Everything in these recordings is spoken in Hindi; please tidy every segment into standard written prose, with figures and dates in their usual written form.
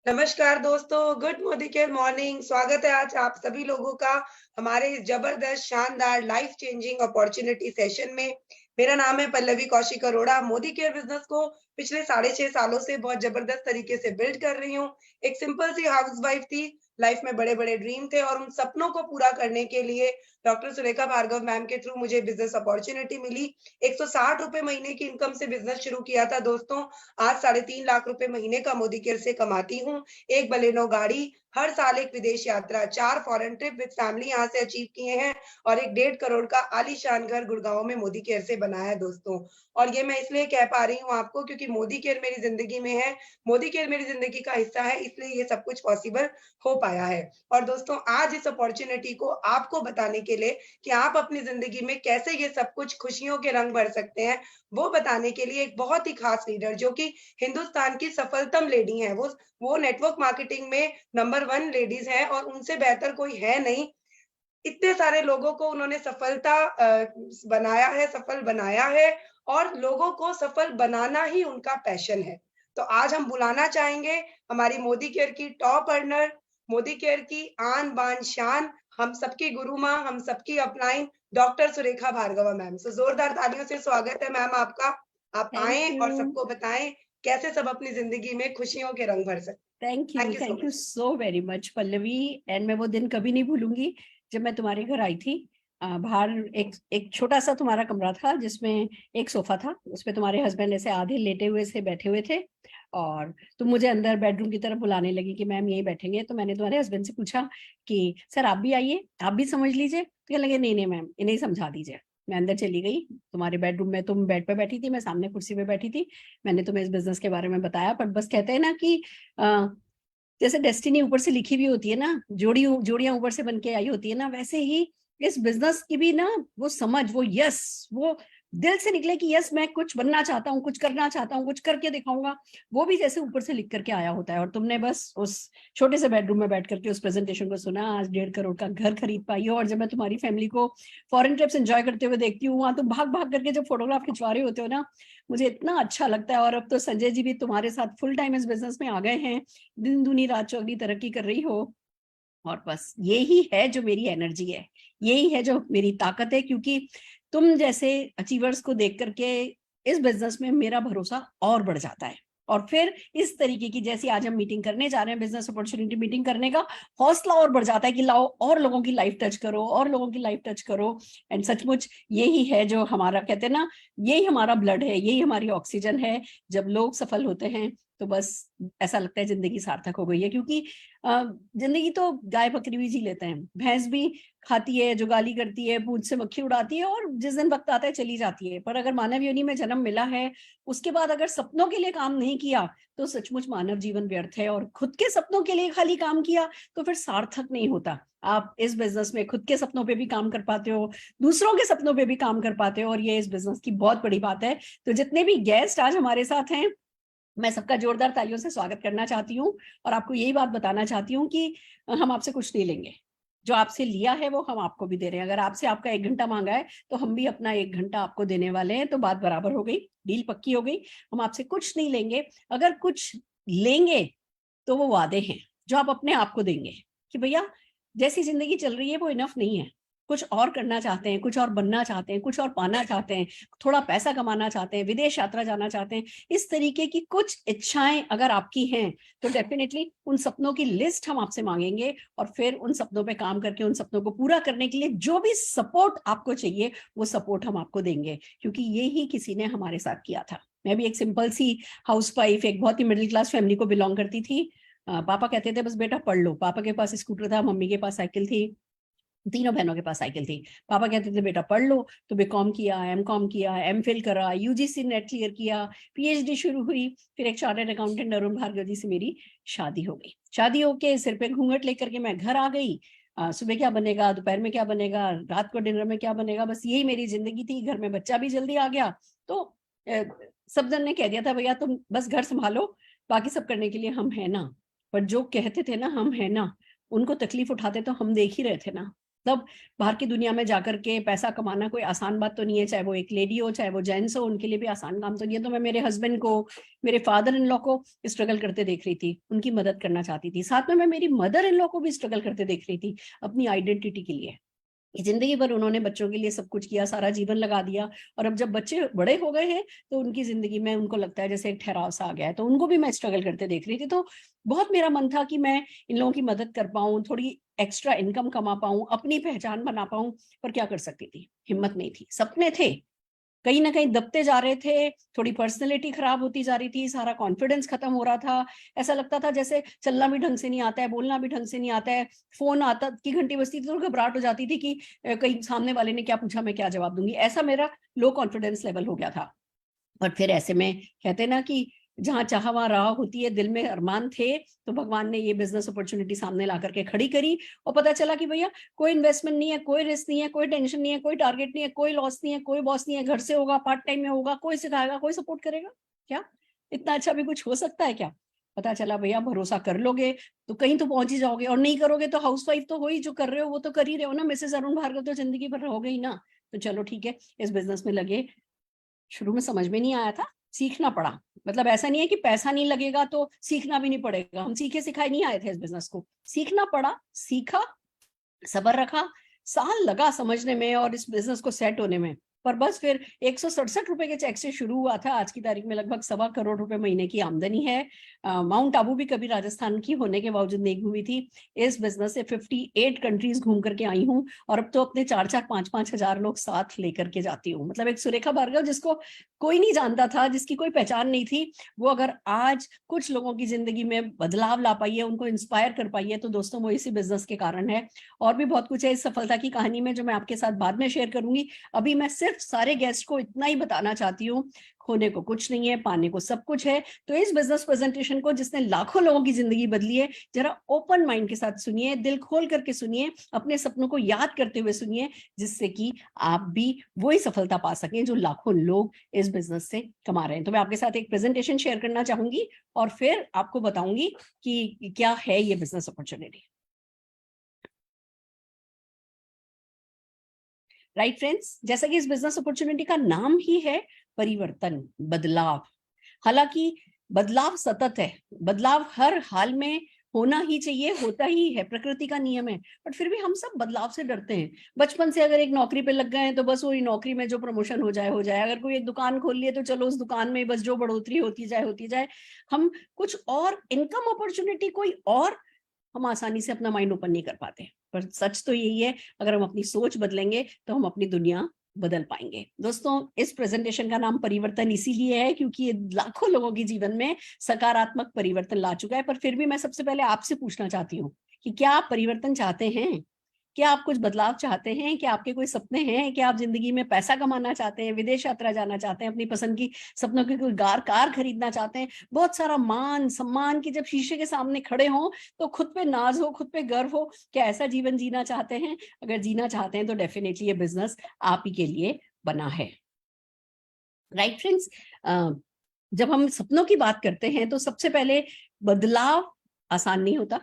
नमस्कार दोस्तों, गुड मोदी केयर मॉर्निंग। स्वागत है आज आप सभी लोगों का हमारे इस जबरदस्त, शानदार, लाइफ चेंजिंग अपॉर्चुनिटी सेशन में। मेरा नाम है पल्लवी कौशिक अरोड़ा। मोदी केयर बिजनेस को पिछले 6.5 सालों से बहुत जबरदस्त तरीके से बिल्ड कर रही हूँ। एक सिंपल सी हाउसवाइफ थी, लाइफ में बड़े-बड़े ड्रीम थे और उन सपनों को पूरा करने के लिए डॉक्टर सुरेखा भार्गव मैम के थ्रू मुझे बिजनेस अपॉर्चुनिटी मिली। ₹160 महीने की इनकम से बिजनेस शुरू किया था दोस्तों। आज 3.5 लाख रुपए महीने का मोदी केयर से कमाती हूँ। एक बलेनो गाड़ी, हर साल एक विदेश यात्रा, 4 फॉरेन ट्रिप विद फैमिली यहाँ से अचीव किए हैं और एक 1.5 करोड़ का आलीशान घर गुड़गाँव में मोदी केयर से बना है दोस्तों। और ये मैं इसलिए कह पा रही हूँ आपको क्योंकि मोदी केयर मेरी ज़िंदगी में है, मोदी केयर मेरी ज़िंदगी का हिस्सा है, इसलिए ये सब कुछ पॉसिबल हो पाया है। और दोस्तों आज इस अपॉर्च्युनिटी को आपको बताने के लिए कि आप अपनी ज़िंदगी में कैसे ये सब कुछ खुशियों के रंग भर सकते हैं, वो बताने के लिए एक बहुत ही खास लीडर जो कि हिंदुस्तान की सफलतम लेडी हैं, वो नेटवर्क मार्केटिंग में नंबर 1 लेडीज़ हैं और उनसे बेहतर कोई है नहीं। इतने सारे लोगों को उन्होंने सफल बनाया है और लोगों को सफल बनाना ही उनका पैशन है। तो आज हम बुलाना चाहेंगे हमारी मोदी केयर की टॉप अर्नर, मोदी केयर की आन बान शान, हम सबकी गुरु माँ, हम सबकी upline doctor Surekha Bhargava ma'am. So जोरदार तालियों से स्वागत है मैम आपका। आप थैंक आएँ यू, और सबको बताएँ कैसे सब अपनी ज़िंदगी में खुशियों के रंग भर सकते थैंक हैं। You, thank you so thank you much. So very much Pallavi. And मैं वो दिन कभी नहीं भूलूंगी जब मैं तुम्हारे घर आई थी। बाहर एक एक छोटा सा तुम्हारा कमरा था जिसमें एक सोफा था, उसपे तुम्हारे हस्बैंड ऐसे आधे लेटे हुए से बैठे हुए थे और तुम मुझे अंदर बेडरूम की तरफ बुलाने लगी कि मैम यहीं बैठेंगे। तो मैंने तुम्हारे हस्बैंड से पूछा कि सर आप भी आइए, आप भी समझ लीजिए। तो कहने लगे नहीं नहीं मैम, इन्हें ही समझा दीजिए। मैं अंदर चली गई तुम्हारे बेडरूम में, तुम बेड पे बैठी थी, मैं सामने कुर्सी पे बैठी थी। मैंने तुम्हें इस बिजनेस के बारे में बताया, पर बस कहते हैं ना कि जैसे डेस्टिनी ऊपर से लिखी हुई होती है ना, जोड़ियां ऊपर से बन के आई होती है ना, वैसे ही इस बिजनेस की भी ना वो समझ, वो यस, वो दिल से निकले कि यस मैं कुछ बनना चाहता हूँ, कुछ करना चाहता हूँ, कुछ करके दिखाऊंगा, वो भी जैसे ऊपर से लिख करके आया होता है। और तुमने बस उस छोटे से बेडरूम में बैठ करके उस प्रेजेंटेशन को सुना। आज 1.5 करोड़ का घर खरीद पाई हो। और जब मैं तुम्हारी फैमिली को फॉरेन ट्रिप्स एंजॉय करते हुए देखती हूँ, वहां तुम भाग भाग करके जब फोटोग्राफ खिंचवा रहे होते हो ना, मुझे इतना अच्छा लगता है। और अब तो संजय जी भी तुम्हारे साथ फुल टाइम इस बिजनेस में आ गए हैं, दिन दूनी रात चौगनी तरक्की कर रही हो। और बस यही है जो मेरी एनर्जी है, यही है जो मेरी ताकत है, क्योंकि तुम जैसे अचीवर्स को देख करके इस बिजनेस में मेरा भरोसा और बढ़ जाता है। और फिर इस तरीके की जैसी आज हम मीटिंग करने जा रहे हैं, बिजनेस अपॉर्चुनिटी मीटिंग करने का हौसला और बढ़ जाता है कि लाओ और लोगों की लाइफ टच करो, और लोगों की लाइफ टच करो। एंड सचमुच यही है जो हमारा, कहते हैं ना, यही हमारा ब्लड है, यही हमारी ऑक्सीजन है। जब लोग सफल होते हैं तो बस ऐसा लगता है जिंदगी सार्थक हो गई है। क्योंकि जिंदगी तो गाय बकरी भी जी लेते हैं, भैंस भी खाती है, जुगाली करती है, पूंछ से मक्खी उड़ाती है और जिस दिन वक्त आता है चली जाती है। पर अगर मानव योनि में जन्म मिला है, उसके बाद अगर सपनों के लिए काम नहीं किया तो सचमुच मानव जीवन व्यर्थ है। और खुद के सपनों के लिए खाली काम किया तो फिर सार्थक नहीं होता। आप इस बिजनेस में खुद के सपनों पे भी काम कर पाते हो, दूसरों के सपनों पे भी काम कर पाते हो, और ये इस बिजनेस की बहुत बड़ी बात है। तो जितने भी गेस्ट आज हमारे साथ हैं, मैं सबका जोरदार तालियों से स्वागत करना चाहती हूँ। और आपको यही बात बताना चाहती हूँ कि हम आपसे कुछ नहीं लेंगे, जो आपसे लिया है वो हम आपको भी दे रहे हैं। अगर आपसे आपका 1 घंटा मांगा है तो हम भी अपना 1 घंटा आपको देने वाले हैं। तो बात बराबर हो गई, डील पक्की हो गई। हम आपसे कुछ नहीं लेंगे। अगर कुछ लेंगे तो वो वादे हैं जो आप अपने आप को देंगे कि भैया जैसी जिंदगी चल रही है वो इनफ नहीं है, कुछ और करना चाहते हैं, कुछ और बनना चाहते हैं, कुछ और पाना चाहते हैं, थोड़ा पैसा कमाना चाहते हैं, विदेश यात्रा जाना चाहते हैं। इस तरीके की कुछ इच्छाएं अगर आपकी हैं तो डेफिनेटली उन सपनों की लिस्ट हम आपसे मांगेंगे। और फिर उन सपनों पे काम करके उन सपनों को पूरा करने के लिए जो भी सपोर्ट आपको चाहिए वो सपोर्ट हम आपको देंगे, क्योंकि ये ही किसी ने हमारे साथ किया था। मैं भी एक सिंपल सी हाउसवाइफ, एक बहुत ही मिडिल क्लास फैमिली को बिलोंग करती थी। पापा कहते थे बस बेटा पढ़ लो। पापा के पास स्कूटर था, मम्मी के पास साइकिल थी, तीनों बहनों के पास साइकिल थी। पापा कहते थे बेटा पढ़ लो। तो बीकॉम किया, एमकॉम किया, एमफिल करा, यूजीसी नेट क्लियर किया, पीएचडी शुरू हुई। फिर एक चार्टर्ड अकाउंटेंट अरुण भार्गव जी से मेरी शादी हो गई। शादी होके सिर पे घूंघट लेकर के मैं घर आ गई। सुबह क्या बनेगा, दोपहर में क्या बनेगा, रात को डिनर में क्या बनेगा, बस यही मेरी जिंदगी थी। घर में बच्चा भी जल्दी आ गया तो अ, सब जन ने कह दिया था भैया तुम बस घर संभालो, बाकी सब करने के लिए हम है ना। पर जो कहते थे ना हम है ना, उनको तकलीफ उठाते तो हम देख ही रहे थे ना। मतलब बाहर की दुनिया में जाकर के पैसा कमाना कोई आसान बात तो नहीं है, चाहे वो एक लेडी हो चाहे वो जेंट्स हो, उनके लिए भी आसान काम तो नहीं है। तो मैं मेरे हस्बैंड को, मेरे फादर इन लॉ को स्ट्रगल करते देख रही थी, उनकी मदद करना चाहती थी। साथ में मैं मेरी मदर इन लॉ को भी स्ट्रगल करते देख रही थी अपनी आइडेंटिटी के लिए। जिंदगी भर उन्होंने बच्चों के लिए सब कुछ किया, सारा जीवन लगा दिया, और अब जब बच्चे बड़े हो गए हैं तो उनकी जिंदगी में उनको लगता है जैसे एक ठहराव सा आ गया है। तो उनको भी मैं स्ट्रगल करते देख रही थी। तो बहुत मेरा मन था कि मैं इन लोगों की मदद कर पाऊं, थोड़ी एक्स्ट्रा इनकम कमा पाऊं, अपनी पहचान बना पाऊं। पर क्या कर सकती थी, हिम्मत नहीं थी। सपने थे, कहीं ना कहीं दबते जा रहे थे, थोड़ी पर्सनैलिटी खराब होती जा रही थी, सारा कॉन्फिडेंस खत्म हो रहा था। ऐसा लगता था जैसे चलना भी ढंग से नहीं आता है, बोलना भी ढंग से नहीं आता है। फोन आता की घंटी बजती थी तो घबराहट हो जाती थी कि कहीं सामने वाले ने क्या पूछा, मैं क्या जवाब दूंगी। ऐसा मेरा लो कॉन्फिडेंस लेवल हो गया था। और फिर ऐसे में कहते ना कि जहां चाह वहां राह होती है, दिल में अरमान थे तो भगवान ने ये बिजनेस अपॉर्चुनिटी सामने ला करके खड़ी करी। और पता चला कि भैया कोई इन्वेस्टमेंट नहीं है, कोई रिस्क नहीं है, कोई टेंशन नहीं है, कोई टारगेट नहीं है, कोई लॉस नहीं है, कोई बॉस नहीं है, घर से होगा, पार्ट टाइम में होगा, कोई सिखाएगा, कोई सपोर्ट करेगा। क्या इतना अच्छा भी कुछ हो सकता है क्या? पता चला भैया भरोसा कर लोगे तो कहीं तो पहुंच ही जाओगे, और नहीं करोगे तो हाउसवाइफ तो हो ही, जो कर रहे हो वो तो कर ही रहे हो ना। मिसेस अरुण भार्गव तो जिंदगी भर रहोगे ही ना। तो चलो ठीक है, इस बिजनेस में लगे। शुरू में समझ में नहीं आया था, सीखना पड़ा। मतलब ऐसा नहीं है कि पैसा नहीं लगेगा तो सीखना भी नहीं पड़ेगा, हम सीखे सिखाए नहीं आए थे इस बिजनेस को, सीखना पड़ा, सीखा, सब्र रखा, साल लगा समझने में और इस बिजनेस को सेट होने में। पर बस फिर 167 रुपए के चेक से शुरू हुआ था, आज की तारीख में लगभग 1.25 करोड़ रुपए महीने की आमदनी है। माउंट आबू भी कभी राजस्थान की होने के बावजूद नहीं घूमी थी। इस बिजनेस से 58 कंट्रीज घूम करके आई हूँ, और अब तो अपने 4-4, 5-5 हजार लोग साथ लेकर के जाती हूँ। मतलब एक सुरेखा भार्गव जिसको कोई नहीं जानता था, जिसकी कोई पहचान नहीं थी, वो अगर आज कुछ लोगों की जिंदगी में बदलाव ला पाई है, उनको इंस्पायर कर पाई है, तो दोस्तों वो इसी बिजनेस के कारण है। और भी बहुत कुछ है इस सफलता की कहानी में जो मैं आपके साथ बाद में शेयर करूंगी। अभी मैं सिर्फ सारे गेस्ट को इतना ही बताना चाहती हूँ, खोने को कुछ नहीं है, पाने को सब कुछ है। तो इस बिजनेस प्रेजेंटेशन को जिसने लाखों लोगों की जिंदगी बदली है, जरा ओपन माइंड के साथ सुनिए, दिल खोल करके सुनिए, अपने सपनों को याद करते हुए सुनिए, जिससे कि आप भी वही सफलता पा सकें जो लाखों लोग इस बिजनेस से कमा रहे हैं। तो मैं आपके साथ एक प्रेजेंटेशन शेयर करना चाहूंगी और फिर आपको बताऊंगी कि क्या है ये बिजनेस अपॉर्चुनिटी। राइट फ्रेंड्स, जैसा कि इस बिजनेस अपॉर्चुनिटी का नाम ही है, परिवर्तन, बदलाव। हालांकि बदलाव सतत है, बदलाव हर हाल में होना ही चाहिए, होता ही है, प्रकृति का नियम है। बट फिर भी हम सब बदलाव से डरते हैं। बचपन से अगर एक नौकरी पे लग गए हैं तो बस वही नौकरी में जो प्रमोशन हो जाए हो जाए, अगर कोई एक दुकान खोल लिए तो चलो उस दुकान में बस जो बढ़ोतरी होती जाए। हम कुछ और इनकम अपॉर्चुनिटी कोई और हम आसानी से अपना माइंड ओपन नहीं कर पाते। पर सच तो यही है, अगर हम अपनी सोच बदलेंगे तो हम अपनी दुनिया बदल पाएंगे। दोस्तों, इस प्रेजेंटेशन का नाम परिवर्तन इसीलिए है क्योंकि ये लाखों लोगों के जीवन में सकारात्मक परिवर्तन ला चुका है। पर फिर भी मैं सबसे पहले आपसे पूछना चाहती हूँ कि क्या आप परिवर्तन चाहते हैं? क्या आप कुछ बदलाव चाहते हैं? क्या आपके कोई सपने हैं? क्या आप जिंदगी में पैसा कमाना चाहते हैं, विदेश यात्रा जाना चाहते हैं, अपनी पसंद की सपनों की कोई कार खरीदना चाहते हैं, बहुत सारा मान सम्मान की जब शीशे के सामने खड़े हों तो खुद पे नाज हो, खुद पे गर्व हो? क्या ऐसा जीवन जीना चाहते हैं? अगर जीना चाहते हैं तो डेफिनेटली ये बिजनेस आप ही के लिए बना है। राइट फ्रेंड्स, जब हम सपनों की बात करते हैं तो सबसे पहले बदलाव आसान नहीं होता।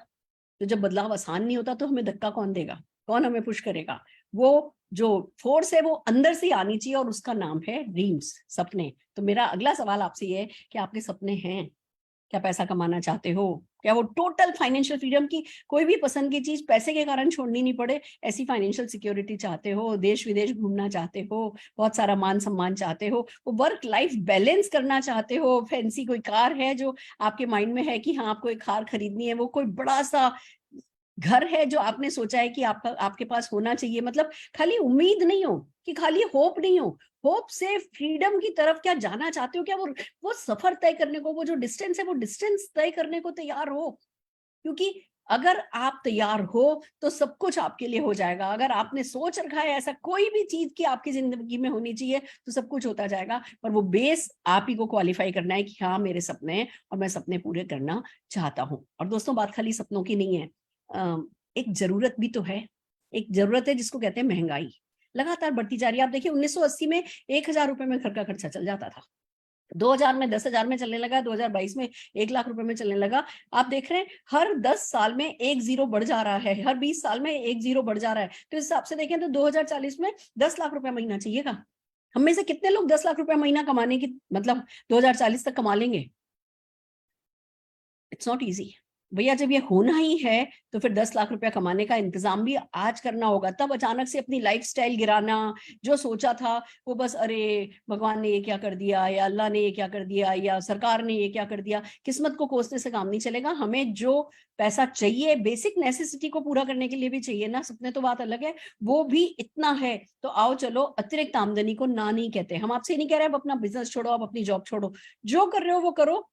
तो जब बदलाव आसान नहीं होता तो हमें धक्का कौन देगा, कौन हमें पुश करेगा? वो जो फोर्स है वो अंदर से आनी चाहिए और उसका नाम है ड्रीम्स, सपने। तो मेरा अगला सवाल आपसे ये है कि आपके सपने हैं? क्या पैसा कमाना चाहते हो? क्या वो टोटल फाइनेंशियल फ्रीडम की कोई भी पसंद की चीज पैसे के कारण छोड़नी नहीं पड़े, ऐसी फाइनेंशियल सिक्योरिटी चाहते हो? देश विदेश घूमना चाहते हो? बहुत सारा मान सम्मान चाहते हो? वो वर्क लाइफ बैलेंस करना चाहते हो? फैंसी कोई कार है जो आपके माइंड में है कि हाँ आपको एक कार खरीदनी है? वो कोई बड़ा सा घर है जो आपने सोचा है कि आपका आपके पास होना चाहिए? मतलब खाली उम्मीद नहीं हो कि खाली होप नहीं हो, होप से फ्रीडम की तरफ क्या जाना चाहते हो? क्या वो सफर तय करने को, वो जो डिस्टेंस है वो डिस्टेंस तय करने को तैयार हो? क्योंकि अगर आप तैयार हो तो सब कुछ आपके लिए हो जाएगा। अगर आपने सोच रखा है ऐसा कोई भी चीज की आपकी जिंदगी में होनी चाहिए तो सब कुछ होता जाएगा। पर वो बेस आप ही को क्वालिफाई करना है कि हाँ मेरे सपने हैं और मैं सपने पूरे करना चाहता हूँ। और दोस्तों, बात खाली सपनों की नहीं है, एक जरूरत भी तो है। एक जरूरत है जिसको कहते हैं महंगाई, लगातार बढ़ती जा रही है। आप देखिए 1980 में 1,000 रुपए में घर का खर्चा चल जाता था। 2000 में 10,000 में चलने लगा, 2022 में 1 लाख रुपए में चलने लगा। आप देख रहे हैं हर 10 साल में एक जीरो बढ़ जा रहा है, हर 20 साल में एक जीरो बढ़ जा रहा है। तो इस हिसाब से देखें तो 2040 में 10 लाख रुपए महीना चाहिएगा। हम में से कितने लोग 10 लाख रुपए महीना कमाने की मतलब 2040 तक कमा लेंगे? इट्स नॉट इजी भैया। जब ये होना ही है तो फिर 10 लाख रुपया कमाने का इंतजाम भी आज करना होगा। तब अचानक से अपनी लाइफस्टाइल गिराना, जो सोचा था वो बस अरे भगवान ने ये क्या कर दिया, या अल्लाह ने ये क्या कर दिया, या सरकार ने ये क्या कर दिया, किस्मत को कोसने से काम नहीं चलेगा। हमें जो पैसा चाहिए बेसिक नेसेसिटी को पूरा करने के लिए भी चाहिए ना, सपने तो बात अलग है, वो भी इतना है तो आओ चलो अतिरिक्त आमदनी को ना नहीं कहते। हम आपसे नहीं कह रहे आप अपना बिजनेस छोड़ो, आप अपनी जॉब छोड़ो, जो कर रहे हो वो करो,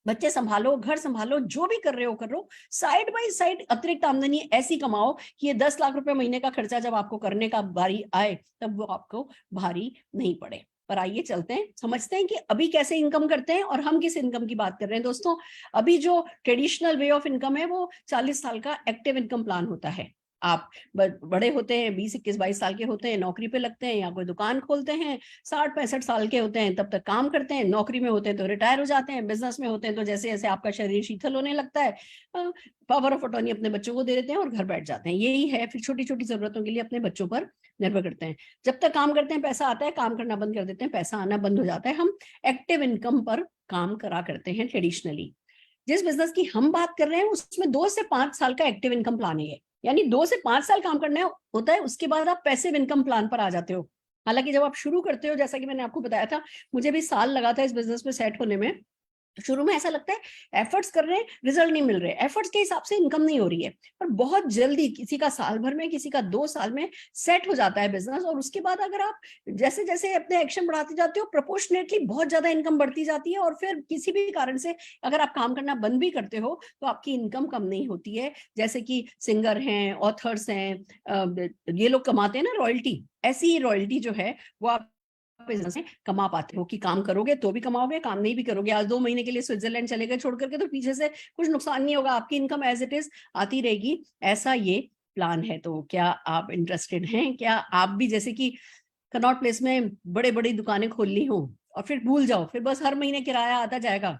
बच्चे संभालो, घर संभालो, जो भी कर रहे हो करो, साइड बाय साइड अतिरिक्त आमदनी ऐसी कमाओ कि ये 10 लाख रुपए महीने का खर्चा जब आपको करने का बारी आए तब वो आपको भारी नहीं पड़े। पर आइए चलते हैं, समझते हैं कि अभी कैसे इनकम करते हैं और हम किस इनकम की बात कर रहे हैं। दोस्तों, अभी जो ट्रेडिशनल वे ऑफ इनकम है वो 40 साल का एक्टिव इनकम प्लान होता है। आप बड़े होते हैं, 20, 21, 22 साल के होते हैं, नौकरी पे लगते हैं या कोई दुकान खोलते हैं, 60, 65 साल के होते हैं तब तक काम करते हैं, नौकरी में होते हैं तो रिटायर हो जाते हैं, बिजनेस में होते हैं तो जैसे जैसे आपका शरीर शीतल होने लगता है पावर ऑफ अटॉर्नी अपने बच्चों को दे देते हैं और घर बैठ जाते हैं। यही है, फिर छोटी छोटी जरूरतों के लिए अपने बच्चों पर निर्भर करते हैं। जब तक काम करते हैं पैसा आता है, काम करना बंद कर देते हैं पैसा आना बंद हो जाता है। हम एक्टिव इनकम पर काम करा करते हैं ट्रेडिशनली। जिस बिजनेस की हम बात कर रहे हैं उसमें 2 से 5 साल का एक्टिव इनकम प्लान है, यानी 2 से 5 साल काम करना होता है, उसके बाद आप पैसिव इनकम प्लान पर आ जाते हो। हालांकि जब आप शुरू करते हो, जैसा कि मैंने आपको बताया था, मुझे भी साल लगा था इस बिजनेस में सेट होने में। शुरू में ऐसा लगता है एफर्ट्स कर रहे हैं, रिजल्ट नहीं मिल रहे, एफर्ट्स के हिसाब से इनकम नहीं हो रही है, पर बहुत जल्दी किसी का साल भर में, किसी का 2 साल में सेट हो जाता है बिजनेस। और उसके बाद अगर आप जैसे जैसे अपने एक्शन बढ़ाते जाते हो, प्रोपोर्शनेटली बहुत ज्यादा इनकम बढ़ती जाती है। और फिर किसी भी कारण से अगर आप काम करना बंद भी करते हो तो आपकी इनकम कम नहीं होती है। जैसे कि सिंगर हैं, ऑथर्स हैं, ये लोग कमाते हैं ना रॉयल्टी, ऐसी ही रॉयल्टी जो है वो आप बिजनेस में कमा पाते हो कि काम करोगे तो भी कमाओगे, काम नहीं भी करोगे, आज 2 महीने के लिए स्विट्जरलैंड चले गए छोड़ करके, तो पीछे से कुछ नुकसान नहीं होगा, आपकी इनकम एज इट इज आती रहेगी। ऐसा ये प्लान है। तो क्या आप इंटरेस्टेड हैं? क्या आप भी जैसे कि कनॉट प्लेस में बड़े बड़ी दुकानें खोल ली हो और फिर भूल जाओ, फिर बस हर महीने किराया आता जाएगा,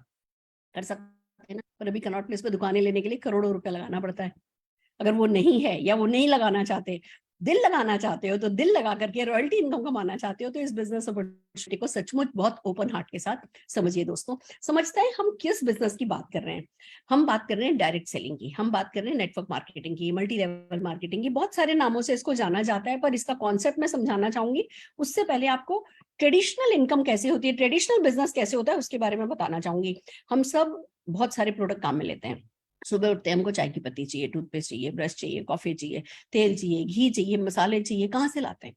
कर सकते हैं ना? पर अभी कनॉट प्लेस पे दुकानें लेने के लिए करोड़ों रुपया लगाना पड़ता है। अगर वो नहीं है या वो नहीं लगाना चाहते, दिल लगाना चाहते हो, तो दिल लगा करके रॉयल्टी इनकम कमाना चाहते हो, तो इस बिजनेस अपॉर्चुनिटी को सचमुच बहुत ओपन हार्ट के साथ समझिए। दोस्तों, समझते हैं हम किस बिजनेस की बात कर रहे हैं। हम बात कर रहे हैं डायरेक्ट सेलिंग की, हम बात कर रहे हैं नेटवर्क मार्केटिंग की, मल्टी लेवल मार्केटिंग की। बहुत सारे नामों से इसको जाना जाता है, पर इसका कॉन्सेप्ट मैं समझाना चाहूंगी। उससे पहले आपको ट्रेडिशनल इनकम कैसे होती है, ट्रेडिशनल बिजनेस कैसे होता है, उसके बारे में बताना चाहूंगी। हम सब बहुत सारे प्रोडक्ट काम में लेते हैं। सुबह उठते हैं, हमको चाय की पत्ती चाहिए, टूथपेस्ट चाहिए, ब्रश चाहिए, कॉफी चाहिए, तेल चाहिए, घी चाहिए, मसाले चाहिए। कहाँ से लाते हैं?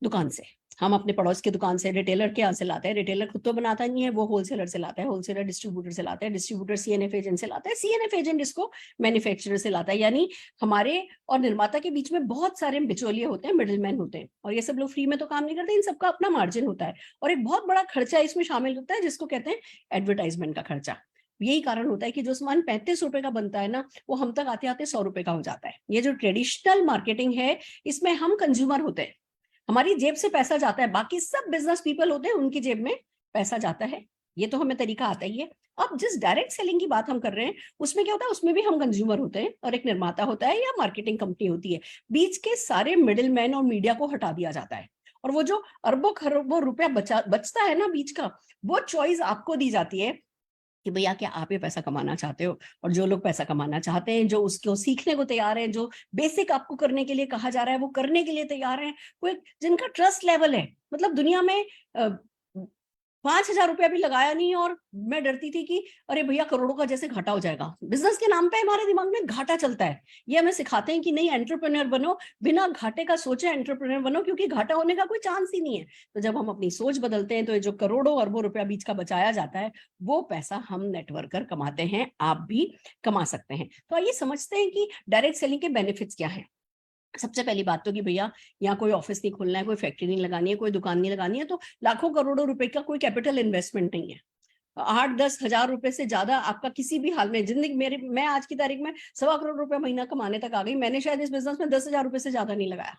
दुकान से। हम अपने पड़ोस की दुकान से, रिटेलर के यहाँ से लाते हैं, रिटेलर खुद तो बनाता नहीं है, वो होलसेलर से लाता है, होलसेलर डिस्ट्रीब्यूटर से लाता है, डिस्ट्रीब्यूटर सीएनएफ एजेंट से लाता है, सीएनएफ एजेंट इसको मैन्युफैक्चरर से लाता है। यानी हमारे और निर्माता के बीच में बहुत सारे बिचौलिए होते हैं, मिडिलमैन होते हैं, और ये सब लोग फ्री में तो काम नहीं करते, इन सबका अपना मार्जिन होता है। और एक बहुत बड़ा खर्चा इसमें शामिल होता है जिसको कहते हैं एडवर्टाइजमेंट का खर्चा। यही कारण होता है कि जो सामान 35 रुपए का बनता है ना, वो हम तक आते आते 100 रुपए का हो जाता है। ये जो ट्रेडिशनल मार्केटिंग है, इसमें हम कंज्यूमर होते हैं, हमारी जेब से पैसा जाता है, बाकी सब बिजनेस पीपल होते हैं, उनकी जेब में पैसा जाता है। ये तो हमें तरीका आता ही है। अब जिस डायरेक्ट सेलिंग की बात हम कर रहे हैं, उसमें क्या होता है, उसमें भी हम कंज्यूमर होते हैं और एक निर्माता होता है या मार्केटिंग कंपनी होती है। बीच के सारे मिडिल मैन और मीडिया को हटा दिया जाता है, और वो जो अरबों खरबों रुपया बचता है ना बीच का, वो चॉइस आपको दी जाती है कि भैया क्या आप ये पैसा कमाना चाहते हो। और जो लोग पैसा कमाना चाहते हैं, जो उसको सीखने को तैयार है, जो बेसिक आपको करने के लिए कहा जा रहा है वो करने के लिए तैयार है, कोई जिनका ट्रस्ट लेवल है, मतलब दुनिया में 5,000 रुपया भी लगाया नहीं और मैं डरती थी कि अरे भैया करोड़ों का जैसे घाटा हो जाएगा। बिजनेस के नाम पे हमारे दिमाग में घाटा चलता है। ये हमें सिखाते हैं कि नहीं, एंटरप्रेन्योर बनो, बिना घाटे का सोचे एंटरप्रेन्योर बनो, क्योंकि घाटा होने का कोई चांस ही नहीं है। तो जब हम अपनी सोच बदलते हैं तो ये जो करोड़ों अरबों रुपया बीच का बचाया जाता है, वो पैसा हम नेटवर्कर कमाते हैं, आप भी कमा सकते हैं। तो आइए समझते हैं कि डायरेक्ट सेलिंग के बेनिफिट्स क्या है। सबसे पहली बात तो कि भैया यहाँ कोई ऑफिस नहीं खोलना है, कोई फैक्ट्री नहीं लगानी है, कोई दुकान नहीं लगानी है, तो लाखों करोड़ों रुपए का कोई कैपिटल इन्वेस्टमेंट नहीं है। 8-10 हजार रुपए से ज्यादा आपका किसी भी हाल में जिंदगी, मैं आज की तारीख में 1.25 करोड़ रुपया महीना कमाने तक आ गई, मैंने शायद इस बिजनेस में 10,000 रुपए से ज्यादा नहीं लगाया।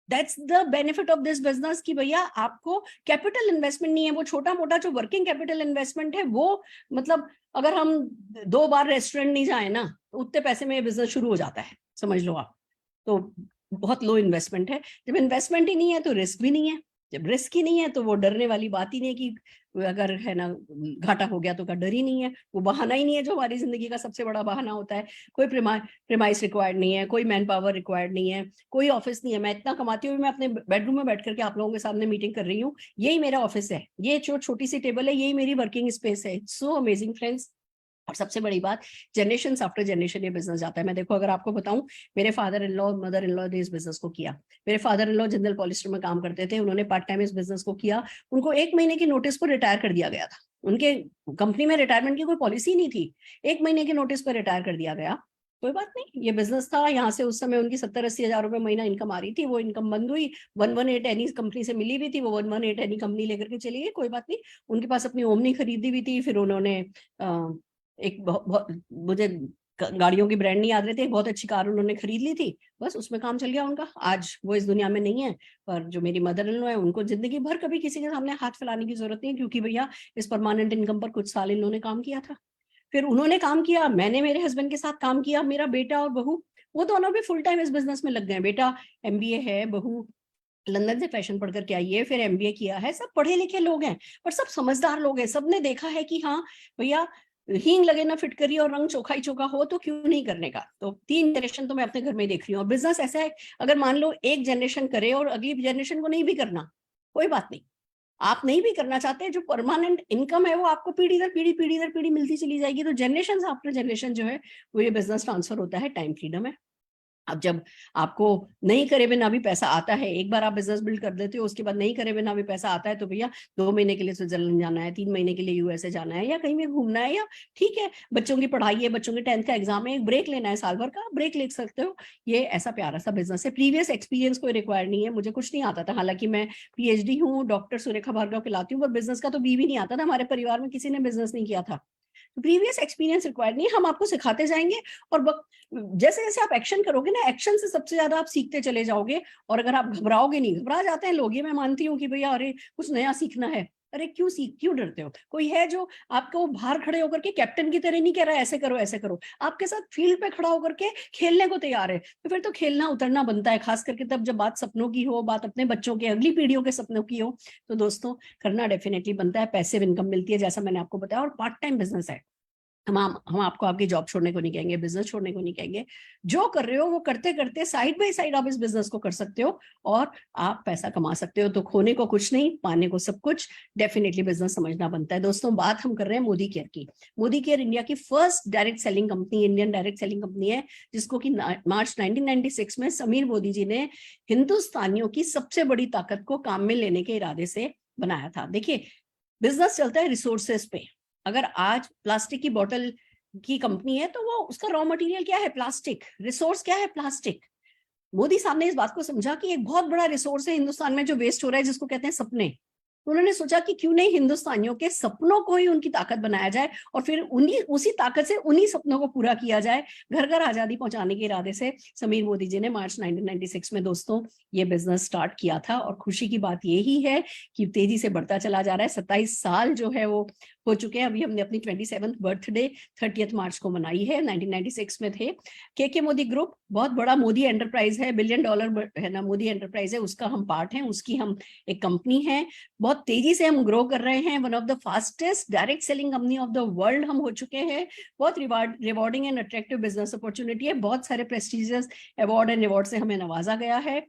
That's the benefit of this business कि भैया आपको कैपिटल इन्वेस्टमेंट नहीं है, वो छोटा मोटा जो वर्किंग कैपिटल इन्वेस्टमेंट है वो, मतलब अगर हम 2 बार रेस्टोरेंट नहीं जाए ना तो उतने पैसे में बिजनेस शुरू हो जाता है, समझ लो आप। तो बहुत लो इन्वेस्टमेंट है। जब इन्वेस्टमेंट ही नहीं है तो रिस्क भी नहीं है, जब रिस्क ही नहीं है तो वो डरने वाली बात ही नहीं है कि अगर है ना घाटा हो गया तो का डर ही नहीं है, वो बहाना ही नहीं है जो हमारी जिंदगी का सबसे बड़ा बहाना होता है। कोई प्रीमाइस रिक्वायर्ड नहीं है, कोई मैन पावर रिक्वायर्ड नहीं है, कोई ऑफिस नहीं है। मैं इतना कमाती हूँ, मैं अपने बेडरूम में बैठ करके आप लोगों के सामने मीटिंग कर रही हूँ, यही मेरा ऑफिस है, ये जो छोटी सी टेबल है यही मेरी वर्किंग स्पेस है। So amazing friends. और सबसे बड़ी बात, जनरेशन आफ्टर जनरेशन ये बिजनेस जाता है। मैं देखो अगर आपको बताऊं, मेरे father in law mother in law ने इस बिजनेस को किया। मेरे father in law Jindal polyester में काम करते थे, उन्होंने पार्ट टाइम इस बिजनेस को किया। उनको 1 महीने की नोटिस पर रिटायर कर दिया गया था। उनके कंपनी में रिटायरमेंट की कोई पॉलिसी नहीं थी, 1 महीने की नोटिस पर रिटायर कर दिया गया। कोई बात नहीं, ये बिजनेस था, यहाँ से उस समय उनकी 70-80 हजार रुपए महीना इनकम आ रही थी, वो इनकम बंद हुई। 118 एनी कंपनी से मिली हुई थी, वो 118 एनी कंपनी लेकर के चली गई। कोई बात नहीं, उनके पास अपनी ओमनी खरीदी हुई थी। फिर उन्होंने एक मुझे गाड़ियों की ब्रांड नहीं याद रहती, एक बहुत अच्छी कार उन्होंने खरीद ली थी, बस उसमें काम चल गया उनका। आज वो इस दुनिया में नहीं है, पर जो मेरी मदर इन लॉ है उनको जिंदगी भर कभी किसी के सामने हाथ फैलाने की जरूरत नहीं है, क्योंकि भैया इस परमानेंट इनकम पर कुछ साल इन्होंने काम किया था। फिर उन्होंने काम किया, मैंने मेरे हस्बैंड के साथ काम किया। मेरा बेटा और बहू वो दोनों भी फुल टाइम इस बिजनेस में लग गए। बेटा MBA है, बहू लंदन से फैशन पढ़ करके आई है, फिर MBA किया है। सब पढ़े लिखे लोग हैं, पर सब समझदार लोग हैं। सबने देखा है कि हाँ भैया हींग लगे ना फिटकरी, और रंग चोखा ही चोखा हो तो क्यों नहीं करने का। तो 3 जनरेशन तो मैं अपने घर में देख रही हूँ। और बिजनेस ऐसा है, अगर मान लो एक जनरेशन करे और अगली जनरेशन को नहीं भी करना, कोई बात नहीं। आप नहीं भी करना चाहते, जो परमानेंट इनकम है वो आपको पीढ़ी दर पीढ़ी मिलती चली जाएगी। तो जनरेशन आफ्टर जनरेशन जो है वो ये बिजनेस ट्रांसफर होता है, टाइम फ्रीडम है। अब जब आपको नहीं करे बिना भी पैसा आता है, एक बार आप बिजनेस बिल्ड कर देते हो, उसके बाद नहीं करे बिना भी पैसा आता है, तो भैया 2 महीने के लिए स्विट्जरलैंड जाना है, 3 महीने के लिए USA जाना है, या कहीं भी घूमना है, या ठीक है बच्चों की पढ़ाई है, बच्चों के 10th का एग्जाम है, एक ब्रेक लेना है साल भर का, ब्रेक ले सकते हो। ये ऐसा प्यारा सा बिजनेस है। प्रीवियस एक्सपीरियंस कोई रिक्वायर नहीं है, मुझे कुछ नहीं आता था। हालांकि मैं PhD हूँ, डॉक्टर सुरेखा भार्गव कहलाती हूँ, पर बिजनेस का तो बी भी नहीं आता था। हमारे परिवार में किसी ने बिजनेस नहीं किया था। प्रीवियस एक्सपीरियंस रिक्वायर्ड नहीं, हम आपको सिखाते जाएंगे। और जैसे जैसे आप एक्शन करोगे ना, एक्शन से सबसे ज्यादा आप सीखते चले जाओगे। और अगर आप घबराओगे नहीं, घबरा जाते हैं लोग, ये मैं मानती हूँ कि भैया अरे कुछ नया सीखना है, अरे क्यों डरते हो? कोई है जो आपको बाहर खड़े होकर के कैप्टन की तरह नहीं कह रहा है ऐसे करो ऐसे करो, आपके साथ फील्ड पे खड़ा होकर के खेलने को तैयार है, तो फिर तो खेलना उतरना बनता है। खास करके तब जब बात सपनों की हो, बात अपने बच्चों के, अगली पीढ़ियों के सपनों की हो, तो दोस्तों करना डेफिनेटली बनता है। पैसिव इनकम मिलती है, जैसा मैंने आपको बताया, और पार्ट टाइम बिजनेस है। हम आपको आपकी जॉब छोड़ने को नहीं कहेंगे, बिजनेस छोड़ने को नहीं कहेंगे। जो कर रहे हो वो करते करते साइड बाय साइड आप इस बिजनेस को कर सकते हो, और आप पैसा कमा सकते हो। तो खोने को कुछ नहीं, पाने को सब कुछ। डेफिनेटली बिजनेस समझना बनता है। दोस्तों बात हम कर रहे हैं मोदी केयर की। मोदी केयर इंडिया की first direct selling company, Indian direct selling company है, जिसको कि मार्च 1996 में समीर मोदी जी ने हिंदुस्तानियों की सबसे बड़ी ताकत को काम में लेने के इरादे से बनाया था। देखिए बिजनेस चलता है रिसोर्सेस पे। अगर आज प्लास्टिक की बोतल की कंपनी है तो वो उसका रॉ मटेरियल क्या है? प्लास्टिक। रिसोर्स क्या है? प्लास्टिक। मोदी साहब ने इस बात को समझा कि एक बहुत बड़ा रिसोर्स है हिंदुस्तान में जो वेस्ट हो रहा है, जिसको कहते हैं सपने। तो उन्होंने सोचा कि क्यों नहीं हिंदुस्तानियों के सपनों को ही उनकी ताकत बनाया जाए, और फिर उसी ताकत से उन्हीं सपनों को पूरा किया जाए। घर घर आजादी पहुंचाने के इरादे से समीर मोदी जी ने मार्च 1996 में दोस्तों ये बिजनेस स्टार्ट किया था। और खुशी की बात यही है कि तेजी से बढ़ता चला जा रहा है। 27 साल जो है वो हो चुके हैं। अभी हमने अपनी 27th बर्थडे 30 मार्च को मनाई है। 1996 में थे। के मोदी ग्रुप बहुत बड़ा मोदी एंटरप्राइज है, $1 बिलियन है ना मोदी एंटरप्राइज है, उसका हम पार्ट हैं, उसकी हम एक कंपनी है। बहुत तेजी से हम ग्रो कर रहे हैं। One of the fastest direct selling company of the world हम हो चुके हैं। बहुत rewarding and attractive business opportunity है। बहुत सारे प्रेस्टिजियस अवार्ड एंड रिवॉर्ड से हमें नवाजा गया है।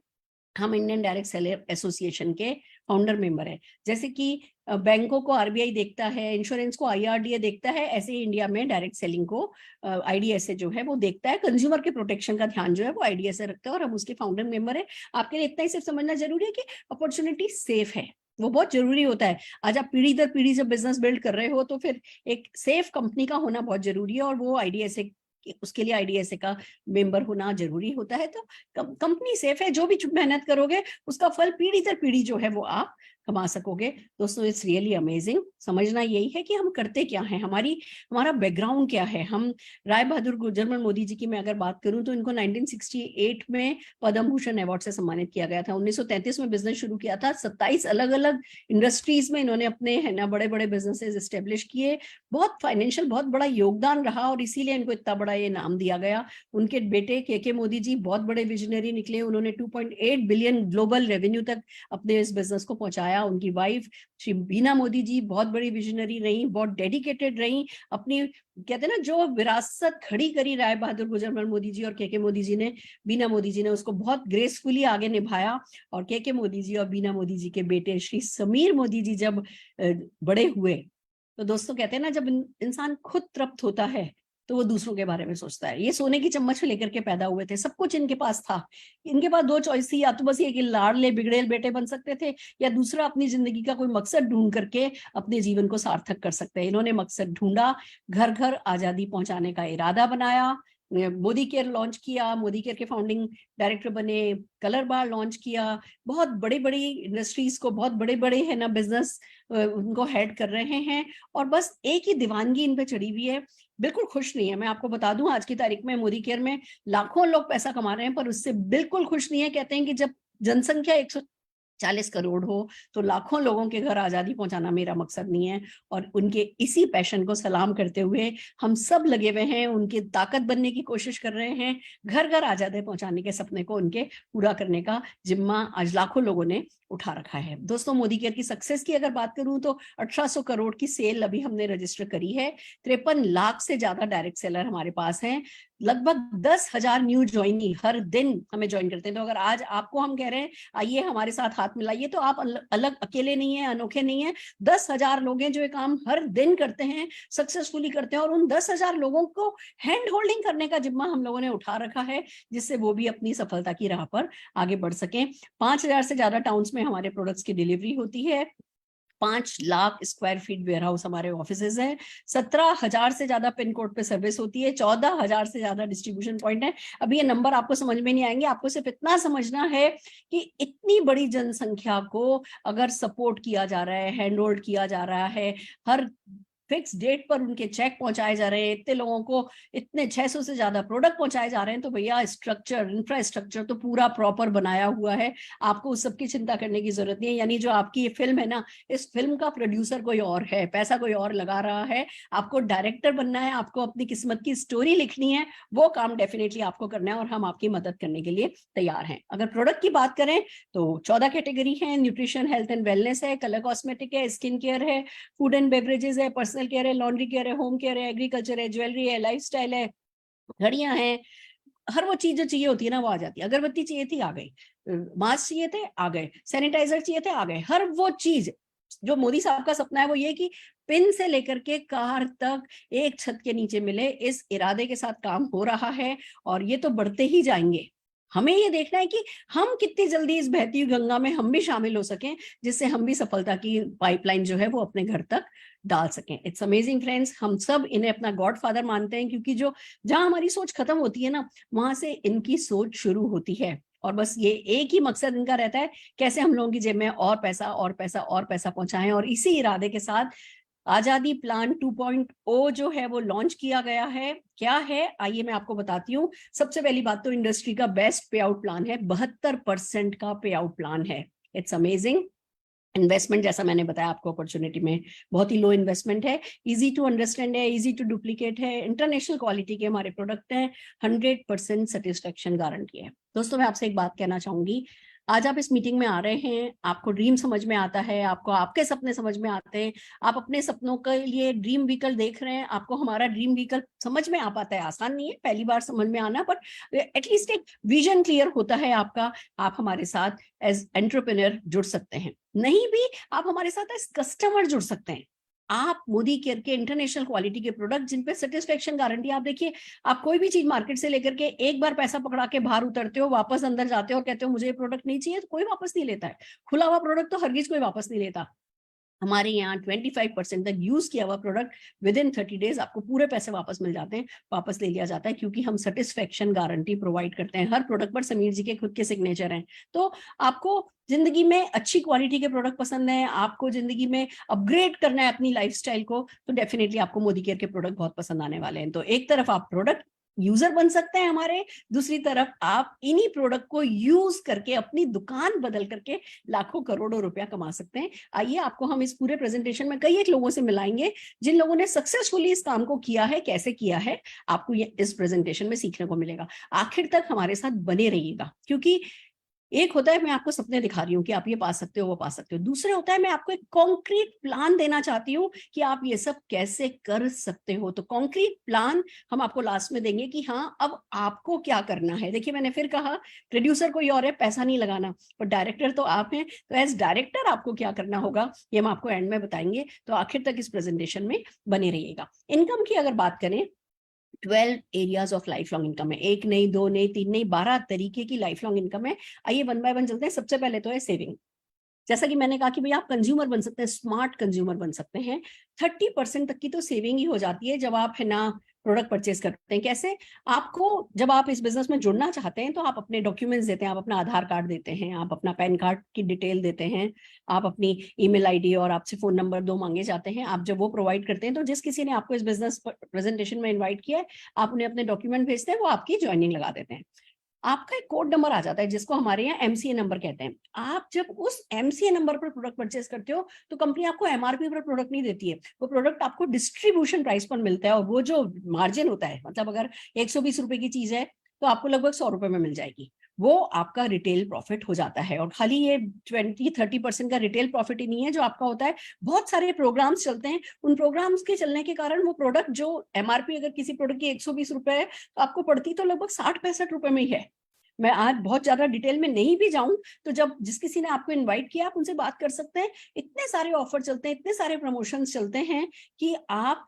हम इंडियन डायरेक्ट सेलर एसोसिएशन के फाउंडर मेंबर है। जैसे कि बैंकों को RBI देखता है, इंश्योरेंस को IRDA देखता है, ऐसे ही इंडिया में डायरेक्ट सेलिंग को IDSA जो है वो देखता है। कंज्यूमर के प्रोटेक्शन का ध्यान जो है वो IDSA रखता है, और हम उसके फाउंडर मेंबर है। आपके लिए इतना ही सिर्फ समझना जरूरी है कि अपॉर्चुनिटी सेफ है, वो बहुत जरूरी होता है। आज आप पीढ़ी दर पीढ़ी जब बिजनेस बिल्ड कर रहे हो तो फिर एक सेफ कंपनी का होना बहुत जरूरी है, और वो IDSA उसके लिए IDSA का मेंबर होना जरूरी होता है। तो कंपनी सेफ है, जो भी मेहनत करोगे उसका फल पीढ़ी दर पीढ़ी जो है वो आप कमा सकोगे। दोस्तों इट्स रियली अमेजिंग। समझना यही है कि हम करते क्या हैं, हमारा बैकग्राउंड क्या है। हम राय बहादुर गुजरमल मोदी जी की मैं अगर बात करूं तो इनको 1968 में पद्म भूषण अवार्ड से सम्मानित किया गया था। 1933 में बिजनेस शुरू किया था, 27 अलग अलग इंडस्ट्रीज में इन्होंने अपने है ना बड़े बड़े बिजनेसेस एस्टेब्लिश किए। बहुत फाइनेंशियल बहुत बड़ा योगदान रहा और इसीलिए इनको इतना बड़ा ये नाम दिया गया। उनके बेटे के मोदी जी बहुत बड़े विजनरी निकले, उन्होंने 2.8 बिलियन ग्लोबल रेवेन्यू तक अपने इस बिजनेस को पहुंचाया। उनकी वाइफ श्री बीना मोदी जी बहुत बड़ी विजनरी रही, बहुत डेडिकेटेड रही। अपनी कहते हैं ना जो विरासत खड़ी करी राय बहादुर गुजरमल मोदी जी और के मोदी जी ने, बीना मोदी जी ने उसको बहुत ग्रेसफुली आगे निभाया। और के मोदी जी और बीना मोदी जी के बेटे श्री समीर मोदी जी जब बड़े हुए तो दोस्तों कहते हैं ना जब इंसान खुद तृप्त होता है तो वो दूसरों के बारे में सोचता है। ये सोने की चम्मच लेकर के पैदा हुए थे, सब कुछ इनके पास था। इनके पास दो चॉइस थी, या तो बस ये कि लाडले बिगड़ेल बेटे बन सकते थे, या दूसरा अपनी जिंदगी का कोई मकसद ढूंढ करके अपने जीवन को सार्थक कर सकते हैं। इन्होंने मकसद ढूंढा, घर घर आजादी पहुंचाने का इरादा बनाया, मोदी केयर लॉन्च किया, मोदी केयर के फाउंडिंग डायरेक्टर बने, कलर बार लॉन्च किया, बहुत बड़ी बड़ी इंडस्ट्रीज को, बहुत बड़े बड़े है ना बिजनेस उनको हेड कर रहे हैं। और बस एक ही दीवानगी इन पे चढ़ी हुई है, बिल्कुल खुश नहीं है। मैं आपको बता दूं आज की तारीख में मोदी केयर में लाखों लोग पैसा कमा रहे हैं पर उससे बिल्कुल खुश नहीं है। कहते हैं कि जब जनसंख्या 140 करोड़ हो तो लाखों लोगों के घर आजादी पहुंचाना मेरा मकसद नहीं है। और उनके इसी पैशन को सलाम करते हुए हम सब लगे हुए हैं, उनकी ताकत बनने की कोशिश कर रहे हैं। घर घर आजादी पहुंचाने के सपने को उनके पूरा करने का जिम्मा आज लाखों लोगों ने उठा रखा है। दोस्तों मोदी केयर की सक्सेस की अगर बात करूं तो 1800 करोड़ की सेल अभी हमने रजिस्टर करी है। 53 लाख से ज्यादा डायरेक्ट सेलर हमारे पास हैं। लगभग 10,000 न्यू ज्वाइनी हर दिन हमें ज्वाइन करते हैं। तो अगर आज आपको हम कह रहे हैं आइए हमारे साथ हाथ मिलाइए, तो आप अलग अकेले नहीं है, अनोखे नहीं है। 10,000 लोग हैं जो ये काम हर दिन करते हैं, सक्सेसफुली करते हैं। और उन 10,000 लोगों को हैंड होल्डिंग करने का जिम्मा हम लोगों ने उठा रखा है, जिससे वो भी अपनी सफलता की राह पर आगे बढ़ सकें। 5,000 से ज्यादा टाउन्स में हमारे प्रोडक्ट्स की डिलीवरी होती है। 5 lakh square feet warehouse हमारे ऑफिसेज हैं। 17,000 से ज्यादा पिन कोड पे सर्विस होती है। 14,000 से ज्यादा डिस्ट्रीब्यूशन पॉइंट है। अभी ये नंबर आपको समझ में नहीं आएंगे, आपको सिर्फ इतना समझना है कि इतनी बड़ी जनसंख्या को अगर सपोर्ट किया जा रहा है, हैंड होल्ड किया जा रहा है, हर फिक्स डेट पर उनके चेक पहुंचाए जा रहे हैं, इतने लोगों को इतने 600 से ज्यादा प्रोडक्ट पहुंचाए जा रहे हैं, तो भैया स्ट्रक्चर इंफ्रास्ट्रक्चर तो पूरा प्रॉपर बनाया हुआ है। आपको उस सबकी चिंता करने की जरूरत नहीं है। यानी जो आपकी ये फिल्म है ना, इस फिल्म का प्रोड्यूसर कोई और है, पैसा कोई और लगा रहा है। आपको डायरेक्टर बनना है, आपको अपनी किस्मत की स्टोरी लिखनी है, वो काम डेफिनेटली आपको करना है और हम आपकी मदद करने के लिए तैयार हैं। अगर प्रोडक्ट की बात करें तो 14 कैटेगरी है। न्यूट्रिशन, हेल्थ एंड वेलनेस है, कलर कॉस्मेटिक है, स्किन केयर है, फूड एंड बेवरेजेस है, पर्सनल केयर है, लॉन्ड्री केयर है, होम केयर है, एग्रीकल्चर है, ज्वेलरी है, लाइफस्टाइल है, घड़ियां हैं। हर वो चीज जो चाहिए होती है ना वो आ जाती है। अगरबत्ती चाहिए थी, आ गई। मास्क चाहिए थे, आ गए। सैनिटाइजर चाहिए थे, आ गए। हर वो चीज जो मोदी साहब का सपना है वो ये कि पिन से लेकर के कार तक एक छत के नीचे मिले, इस इरादे के साथ काम हो रहा है। और ये तो बढ़ते ही जाएंगे। हमें ये देखना है कि हम कितनी जल्दी इस बहती हुई गंगा में हम भी शामिल हो सकें, जिससे हम भी सफलता की पाइपलाइन जो है वो अपने घर तक डाल सकें। It's amazing friends. हम सब इन्हें अपना गॉडफादर मानते हैं, क्योंकि जो जहां हमारी सोच खत्म होती है ना, वहां से इनकी सोच शुरू होती है। और बस ये एक ही मकसद इनका रहता है, कैसे हम लोगों की जेब में और पैसा और पैसा और पैसा पहुंचाएं। और इसी इरादे के साथ आजादी प्लान 2.0 जो है वो लॉन्च किया गया है। क्या है आइए मैं आपको बताती हूँ। सबसे पहली बात तो इंडस्ट्री का बेस्ट पे आउट प्लान है, 72% का पे आउट प्लान है। It's amazing. इन्वेस्टमेंट जैसा मैंने बताया आपको अपॉर्चुनिटी में बहुत ही लो इन्वेस्टमेंट है, इजी टू अंडरस्टैंड है, इजी टू डुप्लीकेट है, इंटरनेशनल क्वालिटी के हमारे प्रोडक्ट हैं, 100% सेटिस्फेक्शन गारंटी है। दोस्तों मैं आपसे एक बात कहना चाहूंगी, आज आप इस मीटिंग में आ रहे हैं, आपको ड्रीम समझ में आता है, आपको आपके सपने समझ में आते हैं, आप अपने सपनों के लिए ड्रीम व्हीकल देख रहे हैं, आपको हमारा ड्रीम व्हीकल समझ में आ पाता है। आसान नहीं है पहली बार समझ में आना, पर एटलीस्ट एक विजन क्लियर होता है आपका। आप हमारे साथ एज एंटरप्रेन्योर जुड़ सकते हैं, नहीं भी आप हमारे साथ एज कस्टमर जुड़ सकते हैं। आप मोदी केयर के इंटरनेशनल क्वालिटी के प्रोडक्ट जिन पे सेटिस्फेक्शन गारंटी, आप देखिए, आप कोई भी चीज मार्केट से लेकर के एक बार पैसा पकड़ा के बाहर उतरते हो, वापस अंदर जाते हो और कहते हो मुझे ये प्रोडक्ट नहीं चाहिए, तो कोई वापस नहीं लेता है। खुला हुआ प्रोडक्ट तो हरगिज कोई वापस नहीं लेता। हमारे यहाँ 25% तक यूज किया हुआ प्रोडक्ट विद इन 30 डेज आपको पूरे पैसे वापस मिल जाते हैं, वापस ले लिया जाता है, क्योंकि हम सेटिस्फेक्शन गारंटी प्रोवाइड करते हैं। हर प्रोडक्ट पर समीर जी के खुद के सिग्नेचर हैं। तो आपको जिंदगी में अच्छी क्वालिटी के प्रोडक्ट पसंद है, आपको जिंदगी में अपग्रेड करना है अपनी लाइफस्टाइल को, तो डेफिनेटली आपको मोदी केयर के प्रोडक्ट बहुत पसंद आने वाले हैं। तो एक तरफ आप प्रोडक्ट यूजर बन सकते हैं हमारे, दूसरी तरफ आप इन्हीं प्रोडक्ट को यूज करके अपनी दुकान बदल करके लाखों करोड़ों रुपया कमा सकते हैं। आइए आपको हम इस पूरे प्रेजेंटेशन में कई एक लोगों से मिलाएंगे जिन लोगों ने सक्सेसफुली इस काम को किया है, कैसे किया है, आपको ये इस प्रेजेंटेशन में सीखने को मिलेगा। आखिर तक हमारे साथ बने रहिएगा, क्योंकि एक होता है मैं आपको सपने दिखा रही हूँ कि आप ये पा सकते हो, वो पा सकते हो। दूसरे होता है मैं आपको एक कॉन्क्रीट प्लान देना चाहती हूँ कि आप ये सब कैसे कर सकते हो। तो कॉन्क्रीट प्लान हम आपको लास्ट में देंगे कि हाँ अब आपको क्या करना है। देखिए मैंने फिर कहा प्रोड्यूसर कोई और है, पैसा नहीं लगाना, पर डायरेक्टर तो आप हैं। तो एज डायरेक्टर आपको क्या करना होगा ये हम आपको एंड में बताएंगे। तो आखिर तक इस प्रेजेंटेशन में बने रहिएगा। इनकम की अगर बात करें, 12 areas of life long income है। एक नहीं, दो नहीं, तीन नहीं, 12 तरीके की लाइफ लॉन्ग इनकम है। आइए वन बाय वन चलते हैं। सबसे पहले तो है सेविंग। जैसा कि मैंने कहा कि भाई आप कंज्यूमर बन सकते हैं, स्मार्ट कंज्यूमर बन सकते हैं। 30% तक की तो सेविंग ही हो जाती है जब आप है ना प्रोडक्ट परचेज करते हैं। कैसे? आपको जब आप इस बिजनेस में जुड़ना चाहते हैं तो आप अपने डॉक्यूमेंट्स देते हैं, आप अपना आधार कार्ड देते हैं, आप अपना पैन कार्ड की डिटेल देते हैं, आप अपनी ईमेल आईडी और आपसे फोन नंबर 2 मांगे जाते हैं। आप जब वो प्रोवाइड करते हैं तो जिस किसी ने आपको इस बिजनेस प्रेजेंटेशन में इन्वाइट किया है, आप उन्हें अपने डॉक्यूमेंट भेजते हैं, वो आपकी ज्वाइनिंग लगा देते हैं। आपका एक कोड नंबर आ जाता है जिसको हमारे यहाँ एमसीए नंबर कहते हैं। आप जब उस एमसीए नंबर पर प्रोडक्ट परचेस करते हो तो कंपनी आपको एमआरपी पर प्रोडक्ट नहीं देती है, वो प्रोडक्ट आपको डिस्ट्रीब्यूशन प्राइस पर मिलता है। और वो जो मार्जिन होता है, मतलब अगर 120 रुपए की चीज है तो आपको लगभग 100 रुपए में मिल जाएगी, वो आपका रिटेल प्रॉफिट हो जाता है। और खाली ये 20-30% का रिटेल प्रॉफिट ही नहीं है जो आपका होता है, बहुत सारे प्रोग्राम्स चलते हैं। उन प्रोग्राम्स के चलने के कारण वो प्रोडक्ट जो एमआरपी अगर किसी प्रोडक्ट की 120 रुपए है तो आपको पड़ती तो लगभग 60-65 रुपए में ही है। मैं आज बहुत ज्यादा डिटेल में नहीं भी जाऊं तो जब जिस किसी ने आपको इनवाइट किया आप उनसे बात कर सकते हैं। इतने सारे ऑफर चलते हैं, इतने सारे प्रमोशंस चलते हैं कि आप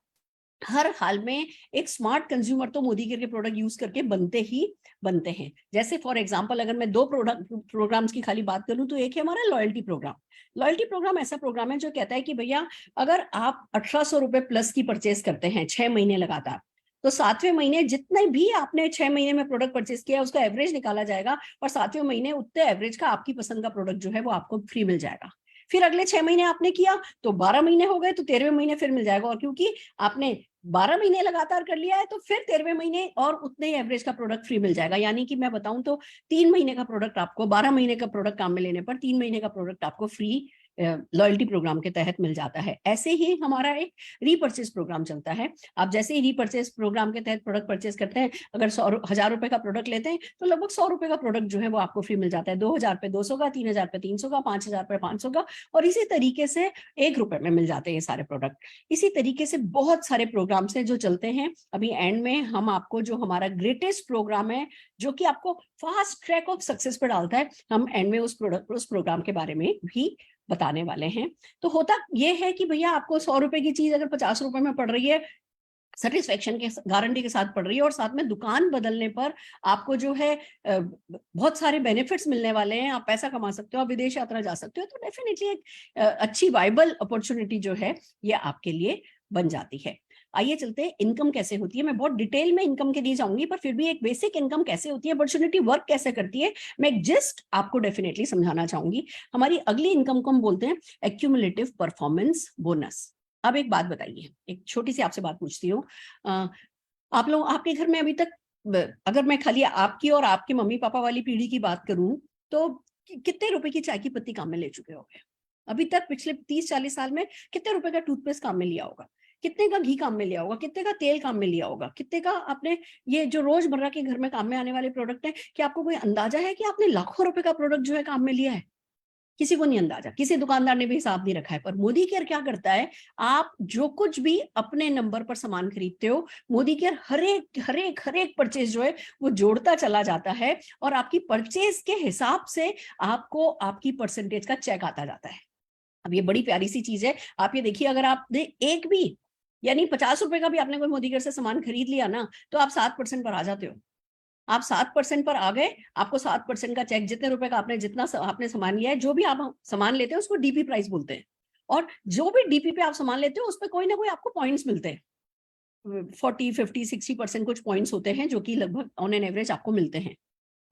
हर हाल में एक स्मार्ट कंज्यूमर तो मोदी केयर के प्रोडक्ट यूज करके बनते ही बनते हैं। जैसे फॉर एग्जांपल अगर मैं 2 प्रोग्राम्स की खाली बात करूं तो एक है हमारा लॉयल्टी प्रोग्राम। लॉयल्टी प्रोग्राम ऐसा प्रोग्राम है जो कहता है कि भैया अगर आप 1800 रुपए प्लस की परचेज करते हैं 6 महीने लगातार, तो 7वें महीने जितने भी आपने 6 महीने में प्रोडक्ट परचेज किया उसका एवरेज निकाला जाएगा और 7वें महीने उतने एवरेज का आपकी पसंद का प्रोडक्ट जो है वो आपको फ्री मिल जाएगा। फिर अगले 6 महीने आपने किया तो 12 महीने हो गए, तो 13वें महीने फिर मिल जाएगा। और क्योंकि आपने 12 महीने लगातार कर लिया है तो फिर 13वें महीने और उतने ही एवरेज का प्रोडक्ट फ्री मिल जाएगा। यानी कि मैं बताऊं तो 3 महीने का प्रोडक्ट आपको 12 महीने का प्रोडक्ट काम में लेने पर 3 महीने का प्रोडक्ट आपको फ्री लॉयल्टी प्रोग्राम के तहत मिल जाता है। ऐसे ही हमारा एक रीपर्चेज प्रोग्राम चलता है। आप जैसे ही रीपर्चेज प्रोग्राम के तहत प्रोडक्ट परचेज करते हैं, अगर 1000 रुपए का प्रोडक्ट लेते हैं तो लगभग 100 रुपए का प्रोडक्ट जो है वो आपको फ्री मिल जाता है। 2000 पे 200 का, 3000 पे 300 का, 5000 पे 500 का, और इसी तरीके से 1 रुपए में मिल जाते हैं ये सारे प्रोडक्ट। इसी तरीके से बहुत सारे प्रोग्राम्स हैं जो चलते हैं। अभी एंड में हम आपको जो हमारा ग्रेटेस्ट प्रोग्राम है जो कि आपको फास्ट ट्रैक ऑफ सक्सेस पर डालता है, हम एंड में उस प्रोग्राम के बारे में भी बताने वाले हैं। तो होता यह है कि भैया आपको 100 रुपए की चीज अगर 50 रुपए में पड़ रही है, सेटिस्फेक्शन के गारंटी के साथ पड़ रही है, और साथ में दुकान बदलने पर आपको जो है बहुत सारे बेनिफिट्स मिलने वाले हैं, आप पैसा कमा सकते हो, आप विदेश यात्रा जा सकते हो, तो डेफिनेटली एक अच्छी वाइबल अपॉर्चुनिटी जो है ये आपके लिए बन जाती है। आइए चलते हैं इनकम कैसे होती है। मैं बहुत डिटेल में इनकम के लिए जाऊंगी, पर फिर भी एक बेसिक इनकम कैसे होती है, अपॉर्चुनिटी वर्क कैसे करती है, मैं जस्ट आपको डेफिनेटली समझाना चाहूंगी। हमारी अगली इनकम को हम बोलते हैं एक्यूमुलेटिव परफॉर्मेंस बोनस। अब एक बात बताइए, एक छोटी सी आपसे बात पूछती हूँ, आप लोग आपके घर में अभी तक, अगर मैं खाली आपकी और आपके मम्मी पापा वाली पीढ़ी की बात करूं तो कितने रुपए की चाय की पत्ती काम में ले चुके होंगे अभी तक? पिछले 30-40 साल में कितने रुपए का टूथपेस्ट काम में लिया होगा, कितने का घी काम में लिया होगा, कितने का तेल काम में लिया होगा, कितने का आपने ये जो रोजमर्रा के घर में काम में आने वाले प्रोडक्ट है, कि आपको कोई अंदाजा है कि आपने लाखों रुपए का प्रोडक्ट जो है काम में लिया है? किसी को नहीं अंदाजा, किसी दुकानदार ने भी हिसाब नहीं रखा है। पर मोदी केयर क्या करता है, आप जो कुछ भी अपने नंबर पर सामान खरीदते हो, मोदी केयर हर एक परचेज जो है वो जोड़ता चला जाता है, और आपकी परचेज के हिसाब से आपको आपकी परसेंटेज का चेक आता जाता है। अब ये बड़ी प्यारी सी चीज है। आप ये देखिए, अगर आपने एक भी यानी 50 रुपए का भी आपने कोई मोदी केयर से सामान खरीद लिया ना, तो आप 7% पर आ जाते हो। आप 7% पर आ गए, आपको 7% का चेक, जितने रुपए का आपने जितना आपने सामान लिया है, जो भी आप सामान लेते हैं उसको डीपी प्राइस बोलते हैं, और जो भी डीपी पे आप सामान लेते हो उस पर कोई ना कोई आपको पॉइंट्स मिलते हैं, 40, 50, 60% कुछ पॉइंट्स होते हैं जो कि लगभग ऑन एन एवरेज आपको मिलते हैं।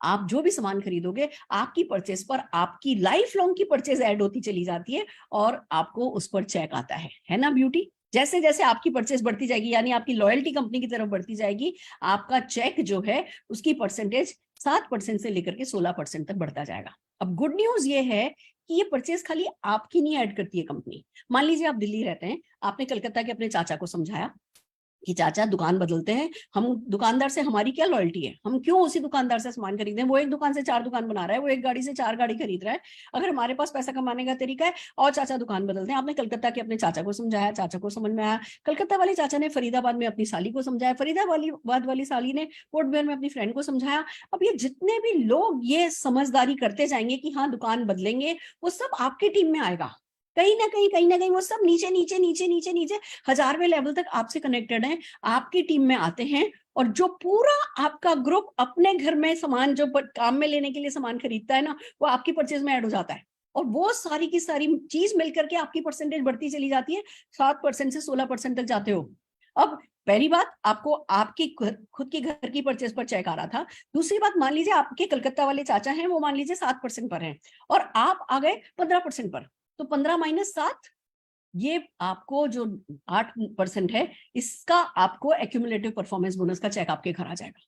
आप जो भी सामान खरीदोगे आपकी परचेज पर आपकी लाइफ लॉन्ग की परचेज ऐड होती चली जाती है और आपको उस पर चेक आता है ना ब्यूटी। जैसे जैसे आपकी परचेज बढ़ती जाएगी यानी आपकी लॉयल्टी कंपनी की तरफ बढ़ती जाएगी, आपका चेक जो है उसकी परसेंटेज 7% से लेकर के 16% तक बढ़ता जाएगा। अब गुड न्यूज ये है कि ये परचेज खाली आपकी नहीं ऐड करती है कंपनी। मान लीजिए आप दिल्ली रहते हैं, आपने कलकत्ता के अपने चाचा को समझाया कि चाचा दुकान बदलते हैं, हम दुकानदार से हमारी क्या लॉयल्टी है, हम क्यों उसी दुकानदार से सामान खरीदें, वो एक दुकान से 4 दुकान बना रहा है, वो एक गाड़ी से 4 गाड़ी खरीद रहा है, अगर हमारे पास पैसा कमाने का तरीका है और चाचा दुकान बदलते हैं। आपने कलकत्ता के अपने चाचा को समझाया, चाचा को समझ में आया, कलकत्ता वाले चाचा ने फरीदाबाद में अपनी साली को समझाया, फरीदाबाद वाली साली ने पोर्ट ब्लेयर में अपनी फ्रेंड को समझाया। अब ये जितने भी लोग ये समझदारी करते जाएंगे कि हाँ दुकान बदलेंगे, वो सब आपकी टीम में आएगा। कहीं ना कहीं वो सब नीचे नीचे नीचे नीचे नीचे 1000वें लेवल तक आपसे कनेक्टेड हैं, आपकी टीम में आते हैं। और जो पूरा आपका ग्रुप अपने घर में सामान जो काम में लेने के लिए सामान खरीदता है ना, वो आपकी परचेज में ऐड हो जाता है और वो सारी की सारी चीज मिलकर के आपकी परसेंटेज बढ़ती चली जाती है, 7% से 16% तक जाते हो। अब पहली बात, आपको आपकी खुद की घर की परचेज पर चेक आ रहा था। दूसरी बात, मान लीजिए आपके कलकत्ता वाले चाचा हैं, वो मान लीजिए 7% पर हैं और आप आ गए 15% पर, तो 15 माइनस 7, ये आपको जो 8% है, इसका आपको एक्यूमुलेटिव परफॉर्मेंस बोनस का चेक आपके घर आ जाएगा।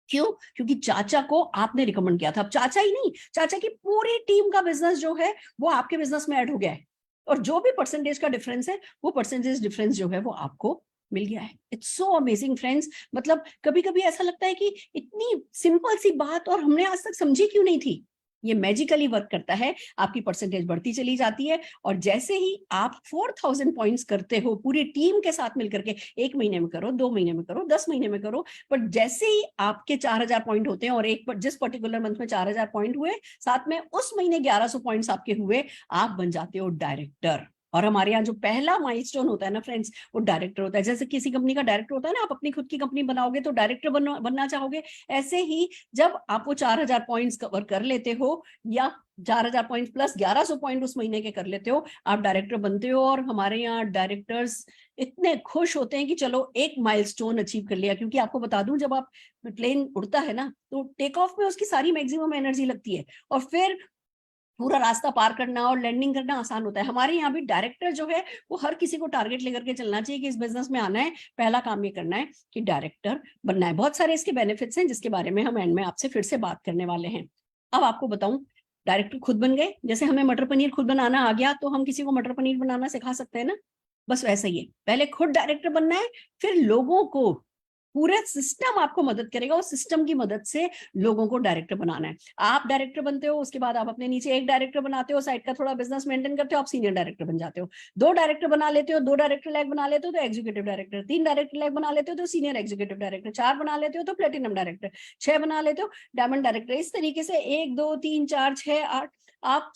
क्यों? क्योंकि चाचा को आपने रिकमेंड किया था। अब चाचा ही नहीं, चाचा की पूरी टीम का बिजनेस जो है वो आपके बिजनेस में ऐड हो गया है और जो भी परसेंटेज का डिफरेंस है वो परसेंटेज डिफरेंस जो है वो आपको मिल गया है। It's so amazing friends. मतलब कभी कभी ऐसा लगता है कि इतनी सिंपल सी बात और हमने आज तक समझी क्यों नहीं थी। ये मैजिकली वर्क करता है, आपकी परसेंटेज बढ़ती चली जाती है और जैसे ही आप 4000 पॉइंट्स करते हो पूरी टीम के साथ मिलकर के, 1 महीने में करो, 2 महीने में करो, 10 महीने में करो, पर जैसे ही आपके 4000 पॉइंट होते हैं और जिस पर्टिकुलर मंथ में 4000 पॉइंट हुए, साथ में उस महीने 1100 पॉइंट्स आपके हुए, आप बन जाते हो डायरेक्टर। और हमारे यहाँ जो पहला माइलस्टोन होता है ना फ्रेंड्स, वो डायरेक्टर होता है। जैसे किसी कंपनी का डायरेक्टर होता है ना, आप अपनी खुद की कंपनी बनाओगे तो डायरेक्टर बनना चाहोगे, ऐसे ही जब आप वो 4000 पॉइंट्स कवर कर लेते हो या 4000 पॉइंट प्लस 1100 पॉइंट उस महीने के कर लेते हो, आप डायरेक्टर बनते हो। और हमारे यहाँ डायरेक्टर्स इतने खुश होते हैं कि चलो एक माइलस्टोन अचीव कर लिया। क्योंकि आपको बता दूं, जब आप प्लेन उड़ता है ना तो टेक ऑफ में उसकी सारी मैक्सिमम एनर्जी लगती है और फिर पूरा रास्ता पार करना और लैंडिंग करना आसान होता है। हमारे यहाँ भी डायरेक्टर जो है वो हर किसी को टारगेट लेकर के चलना चाहिए कि इस बिजनेस में आना है, पहला काम ये करना है कि डायरेक्टर बनना है। बहुत सारे इसके बेनिफिट्स हैं जिसके बारे में हम एंड में आपसे फिर से बात करने वाले हैं। अब आपको बताऊं, डायरेक्टर खुद बन गए, जैसे हमें मटर पनीर खुद बनाना आ गया तो हम किसी को मटर पनीर बनाना सिखा सकते हैं ना, बस वैसा ही है। पहले खुद डायरेक्टर बनना है, फिर लोगों को, पूरा सिस्टम आपको मदद करेगा, उस सिस्टम की मदद से लोगों को डायरेक्टर बनाना है। आप डायरेक्टर बनते हो, उसके बाद आप अपने नीचे एक डायरेक्टर बनाते हो, साइड का थोड़ा बिजनेस मेंटेन करते हो, आप सीनियर डायरेक्टर बन जाते हो। 2 डायरेक्टर बना लेते हो, 2 डायरेक्टर लैग बना लेते हो तो एग्जीक्यूटिव डायरेक्टर, 3 डायरेक्टर लैग बना लेते हो तो सीनियर एग्जीक्यूटिव डायरेक्टर, 4 बना लेते हो तो प्लेटिनम डायरेक्टर, 6 बना लेते हो डायमंड डायरेक्टर। इस तरीके से 1 2 3 4 6 8 आप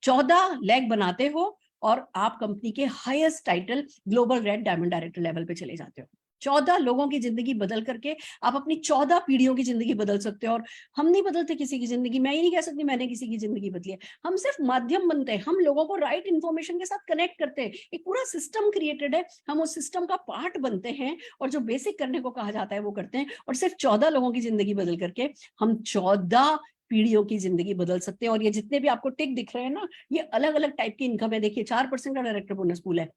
14 लैग बनाते हो और आप कंपनी के highest title global red diamond director level पे चले जाते हो। 14 लोगों की जिंदगी बदल करके आप अपनी 14 पीढ़ियों की जिंदगी बदल सकते हो। और हम नहीं बदलते किसी की जिंदगी, मैं ये नहीं कह सकती मैंने किसी की जिंदगी बदली है, हम सिर्फ माध्यम बनते हैं, हम लोगों को राइट इन्फॉर्मेशन के साथ कनेक्ट करते हैं। एक पूरा सिस्टम क्रिएटेड है, हम उस सिस्टम का पार्ट बनते हैं और जो बेसिक करने को कहा जाता है वो करते हैं। और सिर्फ 14 लोगों की जिंदगी बदल करके हम 14 पीढ़ियों की जिंदगी बदल सकते हैं। और ये जितने भी आपको टिक दिख रहे हैं ना, ये अलग अलग टाइप की इनकम है। देखिए 4% का डायरेक्टर बोनस पूल है,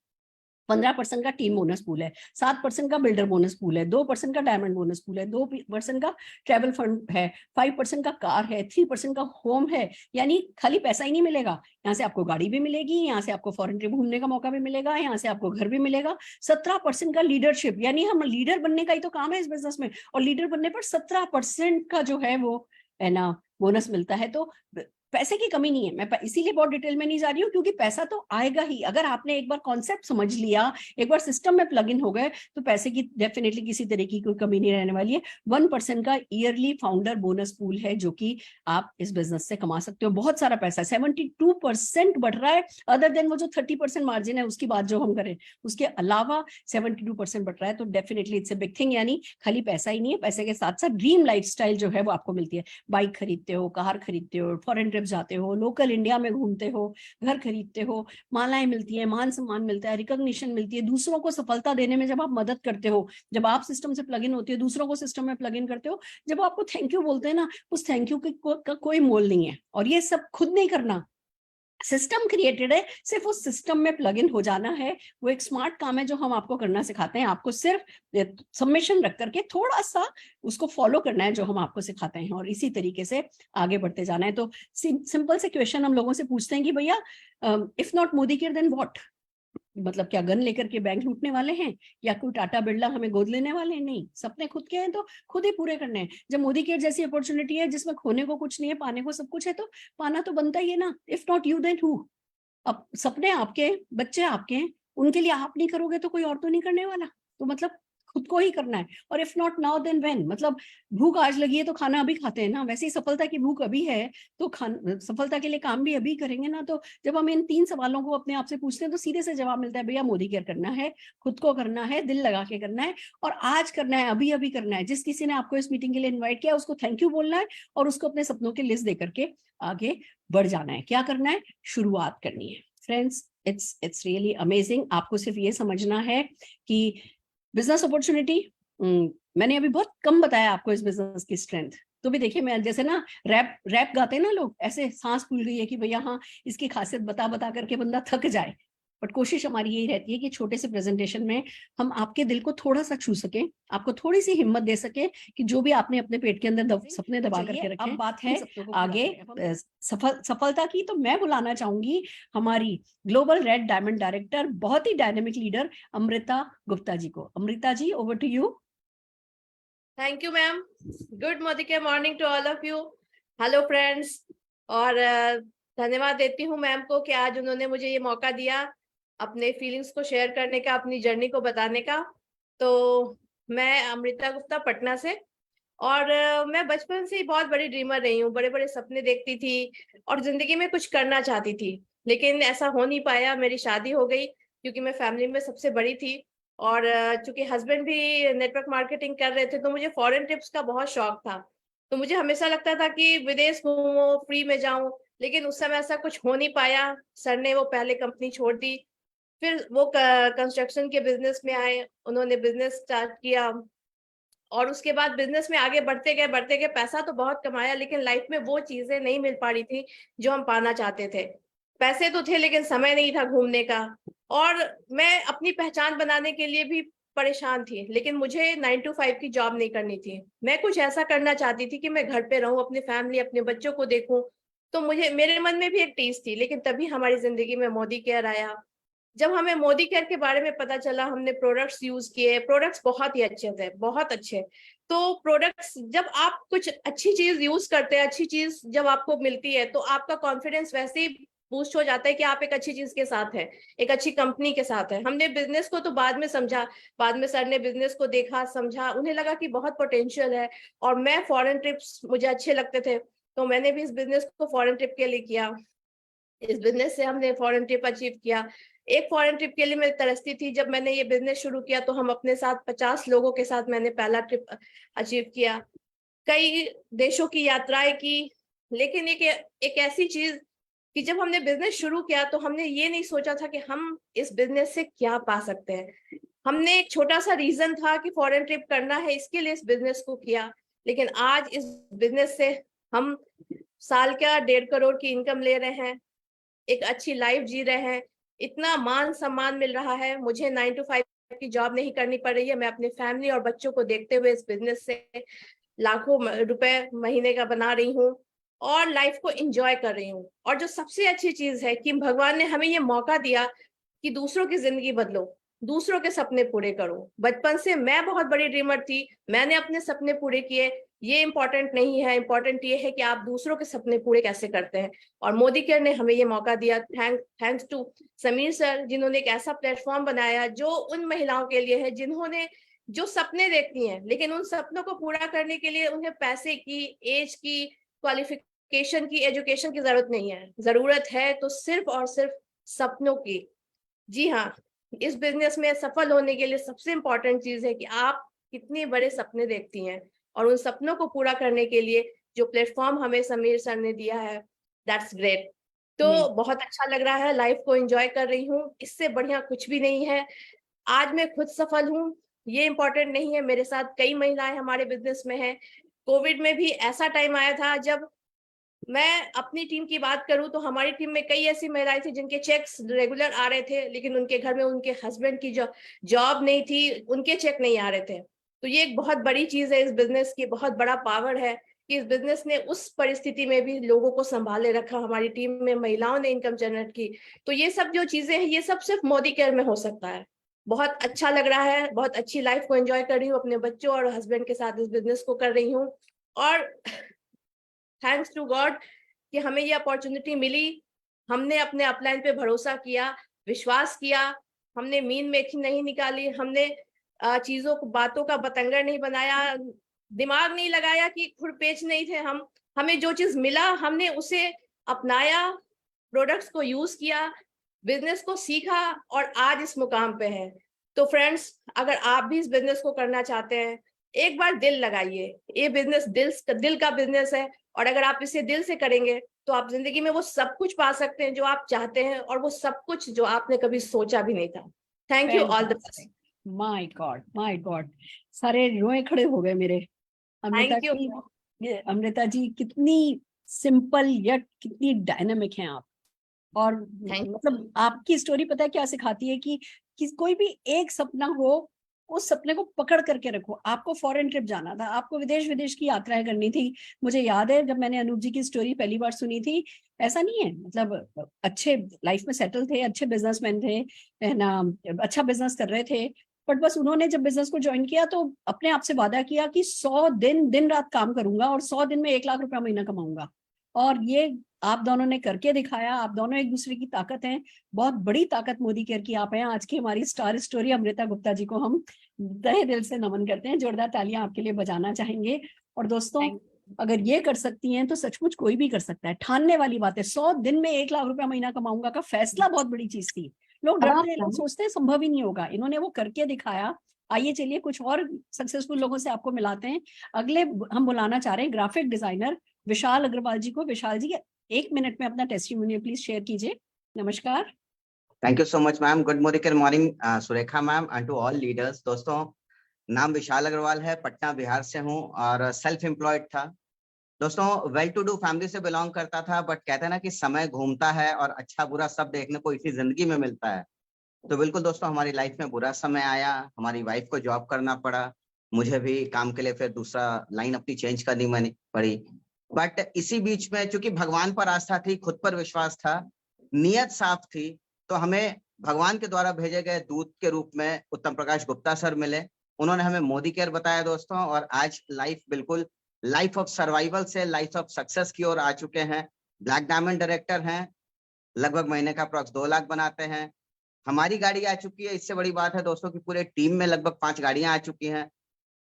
15% का टीम बोनस पूल है, 7% का बिल्डर बोनस पूल है, 2% का डायमंड बोनस पूल है, 2% का ट्रैवल फंड है, 5% का कार है, 3% का होम है। यानी खाली पैसा ही नहीं मिलेगा, यहाँ से आपको गाड़ी भी मिलेगी, यहाँ से आपको फॉरेन ट्रिप घूमने का मौका भी मिलेगा, यहाँ से आपको घर भी मिलेगा। 17% का लीडरशिप, यानी हम लीडर बनने का ही तो काम है इस बिजनेस में, और लीडर बनने पर 17% का जो है वो है ना बोनस मिलता है। तो पैसे की कमी नहीं है। मैं इसीलिए बहुत डिटेल में नहीं जा रही हूँ क्योंकि पैसा तो आएगा ही। अगर आपने एक बार कॉन्सेप्ट समझ लिया, एक बार सिस्टम में प्लग इन हो गए, तो पैसे की डेफिनेटली किसी तरह की कोई कमी नहीं रहने वाली है। 1% का ईयरली फाउंडर बोनस पूल है जो कि आप इस बिजनेस से कमा सकते हो बहुत सारा पैसा। 72% बढ़ रहा है, अदर देन वो जो 30% मार्जिन है उसकी बात जो हम करें, उसके अलावा 72% बढ़ रहा है। तो definitely it's a big thing. यानी खाली पैसा ही नहीं है, पैसे के साथ साथ ड्रीम लाइफस्टाइल जो है वो आपको मिलती है। बाइक खरीदते हो, कार खरीदते हो, फॉरेन ट्रिप ट्रिप जाते हो, लोकल इंडिया में घूमते हो, घर खरीदते हो, मालाएं मिलती है, मान सम्मान मिलता है, रिकॉग्निशन मिलती है, दूसरों को सफलता देने में जब आप मदद करते हो, जब आप सिस्टम से प्लग इन होते हो, दूसरों को सिस्टम में प्लग इन करते हो, जब आपको थैंक यू बोलते हैं ना, उस थैंक यू का कोई मोल नहीं है। और ये सब खुद नहीं करना, सिस्टम क्रिएटेड है, सिर्फ उस सिस्टम में प्लग इन हो जाना है। वो एक स्मार्ट काम है जो हम आपको करना सिखाते हैं। आपको सिर्फ सबमिशन रख करके थोड़ा सा उसको फॉलो करना है जो हम आपको सिखाते हैं, और इसी तरीके से आगे बढ़ते जाना है। तो सिंपल से क्वेश्चन हम लोगों से पूछते हैं कि भैया, if not Modi care then what, मतलब क्या गन लेकर के बैंक लूटने वाले हैं, या कोई टाटा बिरला हमें गोद लेने वाले हैं? नहीं, सपने खुद के हैं तो खुद ही पूरे करने हैं। जब मोदी केयर जैसी अपॉर्चुनिटी है जिसमें खोने को कुछ नहीं है, पाने को सब कुछ है, तो पाना तो बनता ही है ना। If not you then who? अब सपने आपके, बच्चे आपके हैं, उनके लिए आप नहीं करोगे तो कोई और तो नहीं करने वाला। तो मतलब खुद को ही करना है। और if not now then when, मतलब भूख आज लगी है तो खाना अभी खाते हैं ना, वैसे ही सफलता की भूख अभी है तो सफलता के लिए काम भी अभी करेंगे ना। तो जब हम इन 3 सवालों को अपने आप से पूछते हैं तो सीधे से जवाब मिलता है, भैया मोदी केयर करना है, खुद को करना है, दिल लगा के करना है, और आज करना है, अभी अभी करना है। जिस किसी ने आपको इस मीटिंग के लिए इन्वाइट किया उसको थैंक यू बोलना है, और उसको अपने सपनों की लिस्ट दे करके आगे बढ़ जाना है। क्या करना है? शुरुआत करनी है। Friends, it's really amazing. आपको सिर्फ ये समझना है कि बिजनेस अपॉर्चुनिटी, मैंने अभी बहुत कम बताया आपको इस बिजनेस की स्ट्रेंथ। तो भी देखिए, मैं जैसे ना रैप गाते हैं ना लोग, ऐसे सांस फूल गई है कि भैया हाँ, इसकी खासियत बता बता करके बंदा थक जाए। बट कोशिश हमारी यही रहती है कि छोटे से प्रेजेंटेशन में हम आपके दिल को थोड़ा सा छू सके, आपको थोड़ी सी हिम्मत दे सके कि जो भी आपने अपने पेट के अंदर सपने दबा करके रखे। अब बात है आगे सफलता की, तो मैं बुलाना चाहूंगी हमारी ग्लोबल रेड डायमंड डायरेक्टर, बहुत ही डायनेमिक लीडर अमृता गुप्ता जी को। Amrita ji, over to you. Thank you ma'am. Good morning to all of you. Hello friends. और धन्यवाद देती हूँ मैम को कि आज उन्होंने मुझे ये मौका दिया अपने फीलिंग्स को शेयर करने का, अपनी जर्नी को बताने का। तो मैं अमृता गुप्ता पटना से, और मैं बचपन से ही बहुत बड़ी ड्रीमर रही हूँ, बड़े बड़े सपने देखती थी और जिंदगी में कुछ करना चाहती थी, लेकिन ऐसा हो नहीं पाया। मेरी शादी हो गई क्योंकि मैं फैमिली में सबसे बड़ी थी, और चूंकि हस्बैंड भी नेटवर्क मार्केटिंग कर रहे थे तो मुझे फॉरेन ट्रिप्स का बहुत शौक था। तो मुझे हमेशा लगता था कि विदेश घूमो, फ्री में जाऊं, लेकिन उस समय ऐसा कुछ हो नहीं पाया। सर ने वो पहले कंपनी छोड़ दी, फिर वो कंस्ट्रक्शन के बिजनेस में आए, उन्होंने बिजनेस स्टार्ट किया, और उसके बाद बिजनेस में आगे बढ़ते गए, पैसा तो बहुत कमाया, लेकिन लाइफ में वो चीजें नहीं मिल पा रही थी जो हम पाना चाहते थे। पैसे तो थे लेकिन समय नहीं था घूमने का, और मैं अपनी पहचान बनाने के लिए भी परेशान थी, लेकिन मुझे 9 to 5 की जॉब नहीं करनी थी। मैं कुछ ऐसा करना चाहती थी कि मैं घर पे रहूं, अपनी फैमिली, अपने बच्चों को देखूं। तो मुझे, मेरे मन में भी एक टीस थी, लेकिन तभी हमारी जिंदगी में मोदी केयर आया। जब हमें मोदी केयर के बारे में पता चला, हमने प्रोडक्ट्स यूज किए, प्रोडक्ट्स बहुत ही अच्छे थे, बहुत अच्छे। तो प्रोडक्ट्स, जब आप कुछ अच्छी चीज यूज करते हैं, अच्छी चीज जब आपको मिलती है, तो आपका कॉन्फिडेंस वैसे ही बूस्ट हो जाता है कि आप एक अच्छी चीज के साथ है, एक अच्छी कंपनी के साथ है। हमने बिजनेस को तो बाद में समझा, बाद में सर ने बिजनेस को देखा, समझा, उन्हें लगा कि बहुत पोटेंशियल है। और मैं फॉरेन ट्रिप्स मुझे अच्छे लगते थे, तो मैंने भी इस बिजनेस को फॉरेन ट्रिप के लिए किया। इस बिजनेस से हमने फॉरेन ट्रिप अचीव किया। एक फॉरेन ट्रिप के लिए मैं तरसती थी। जब मैंने ये बिजनेस शुरू किया तो हम अपने साथ 50 लोगों के साथ मैंने पहला ट्रिप अचीव किया, कई देशों की यात्राएं की। लेकिन एक ऐसी चीज कि जब हमने बिजनेस शुरू किया तो हमने ये नहीं सोचा था कि हम इस बिजनेस से क्या पा सकते हैं। हमने एक छोटा सा रीजन था कि फॉरेन ट्रिप करना है, इसके लिए इस बिजनेस को किया। लेकिन आज इस बिजनेस से हम साल का 1.5 करोड़ की इनकम ले रहे हैं, एक अच्छी लाइफ जी रहे हैं, इतना मान सम्मान मिल रहा है। मुझे 9 to 5 की जॉब नहीं करनी पड़ रही है। मैं अपने फैमिली और बच्चों को देखते हुए इस बिजनेस से लाखों रुपए महीने का बना रही हूँ और लाइफ को एंजॉय कर रही हूँ। और जो सबसे अच्छी चीज है कि भगवान ने हमें ये मौका दिया कि दूसरों की जिंदगी बदलो, दूसरों के सपने पूरे करो। बचपन से मैं बहुत बड़ी ड्रीमर थी, मैंने अपने सपने पूरे किए। ये इंपॉर्टेंट नहीं है, इंपॉर्टेंट ये है कि आप दूसरों के सपने पूरे कैसे करते हैं। और मोदी केयर ने हमें ये मौका दिया। थैंक्स टू समीर सर, जिन्होंने एक ऐसा प्लेटफॉर्म बनाया जो उन महिलाओं के लिए है जिन्होंने, जो सपने देखती हैं, लेकिन उन सपनों को पूरा करने के लिए उन्हें पैसे की, एज की, क्वालिफिकेशन की, एजुकेशन की जरूरत नहीं है। जरूरत है तो सिर्फ और सिर्फ सपनों की। जी हाँ, इस बिजनेस में सफल होने के लिए सबसे इंपॉर्टेंट चीज है कि आप कितने बड़े सपने देखती हैं, और उन सपनों को पूरा करने के लिए जो प्लेटफॉर्म हमें समीर सर ने दिया है, दैट्स ग्रेट। तो बहुत अच्छा लग रहा है, लाइफ को एंजॉय कर रही हूँ, इससे बढ़िया कुछ भी नहीं है। आज मैं खुद सफल हूँ, ये इम्पोर्टेंट नहीं है, मेरे साथ कई महिलाएं हमारे बिजनेस में हैं। कोविड में भी ऐसा टाइम आया था जब मैं अपनी टीम की बात करूं तो हमारी टीम में कई ऐसी महिलाएं थी जिनके चेक्स रेगुलर आ रहे थे, लेकिन उनके घर में उनके हस्बैंड की जॉब नहीं थी, उनके चेक नहीं आ रहे थे। तो ये एक बहुत बड़ी चीज है इस बिजनेस की, बहुत बड़ा पावर है कि इस बिजनेस ने उस परिस्थिति में भी लोगों को संभाले रखा, हमारी टीम में महिलाओं ने इनकम जनरेट की। तो ये सब जो चीजें हैं ये सब सिर्फ मोदी केयर में हो सकता है। बहुत अच्छा लग रहा है, बहुत अच्छी लाइफ को एंजॉय कर रही हूँ, अपने बच्चों और हस्बैंड के साथ इस बिजनेस को कर रही हूँ। और थैंक्स टू गॉड कि हमें ये अपॉर्चुनिटी मिली। हमने अपने अपलाइन पे भरोसा किया, विश्वास किया, हमने मीन मेकिंग नहीं निकाली, हमने चीजों को, बातों का बतंगड़ नहीं बनाया, दिमाग नहीं लगाया कि खुरपेच नहीं थे हम। हमें जो चीज मिला हमने उसे अपनाया, प्रोडक्ट्स को यूज किया, बिजनेस को सीखा और आज इस मुकाम पे है। तो फ्रेंड्स, अगर आप भी इस बिजनेस को करना चाहते हैं, एक बार दिल लगाइए। ये बिजनेस दिल का बिजनेस है, और अगर आप इसे दिल से करेंगे तो आप जिंदगी में वो सब कुछ पा सकते हैं जो आप चाहते हैं, और वो सब कुछ जो आपने कभी सोचा भी नहीं था। Thank you, all the best. My God, सारे रोए खड़े हो गए मेरे। Amrita thank you. जी, ये अमृता जी कितनी सिंपल यट कितनी डायनामिक हैं आप। और मतलब आपकी स्टोरी पता है क्या सिखाती है कि कोई भी एक सपना हो, उस सपने को पकड़ करके रखो। आपको फॉरेन ट्रिप जाना था, आपको विदेश की यात्राएं करनी थी। मुझे याद है जब मैंने अनूप जी की स्टोरी पहली बार सुनी थी, ऐसा नहीं है, मतलब अच्छे लाइफ में सेटल थे, अच्छे बिजनेसमैन थे, है ना, अच्छा बिजनेस कर रहे थे। बट बस उन्होंने जब बिजनेस को ज्वाइन किया तो अपने आप से वादा किया कि 100 दिन दिन रात काम करूंगा और 100 दिन में 1 लाख रुपया महीना कमाऊंगा। और ये आप दोनों ने करके दिखाया। आप दोनों एक दूसरे की ताकत हैं, बहुत बड़ी ताकत मोदी केयर की आप हैं। आज की हमारी स्टार स्टोरी अमृता गुप्ता जी को हम तहे दिल से नमन करते हैं, जोरदार तालियां आपके लिए बजाना चाहेंगे। और दोस्तों, अगर ये कर सकती हैं तो सचमुच कोई भी कर सकता है। ठानने वाली बात है, 100 दिन में 1 लाख रुपया महीना कमाऊंगा का फैसला बहुत बड़ी चीज थी। लोग डरते हैं, लोग सोचते हैं संभव ही नहीं होगा, इन्होंने वो करके दिखाया। आइए चलिए कुछ और सक्सेसफुल लोगों से आपको मिलाते हैं। अगले हम बुलाना चाह रहे हैं ग्राफिक डिजाइनर विशाल अग्रवाल जी को। विशाल जी 1 मिनट में अपना टेस्टिमोनियल प्लीज शेयर कीजिए। नमस्कार। Thank you so much ma'am. Good morning Surekha ma'am and to all leaders. दोस्तों, नाम विशाल अग्रवाल है, पटना बिहार से हूँ और सेल्फ एम्प्लॉयड था। दोस्तों, वेल टू डू फैमिली से बिलोंग करता था, बट कहते हैं ना कि समय घूमता है और अच्छा बुरा सब देखने को इसी जिंदगी में मिलता है। तो बिल्कुल दोस्तों, हमारी लाइफ में बुरा समय आया, हमारी वाइफ को जॉब करना पड़ा, मुझे भी काम के लिए फिर दूसरा लाइन अपनी चेंज करनी पड़ी। बट इसी बीच में चूंकि भगवान पर आस्था थी, खुद पर विश्वास था, नियत साफ थी, तो हमें भगवान के द्वारा भेजे गए दूत के रूप में उत्तम प्रकाश गुप्ता सर मिले। उन्होंने हमें मोदी केयर बताया दोस्तों, और आज लाइफ बिल्कुल लाइफ ऑफ सर्वाइवल से लाइफ ऑफ सक्सेस की ओर आ चुके हैं। ब्लैक डायमंड डायरेक्टर हैं, लगभग महीने का अप्रॉक्स 2 लाख बनाते हैं। हमारी गाड़ी आ चुकी है, इससे बड़ी बात है दोस्तों कि पूरे टीम में लगभग 5 गाड़ियां आ चुकी हैं।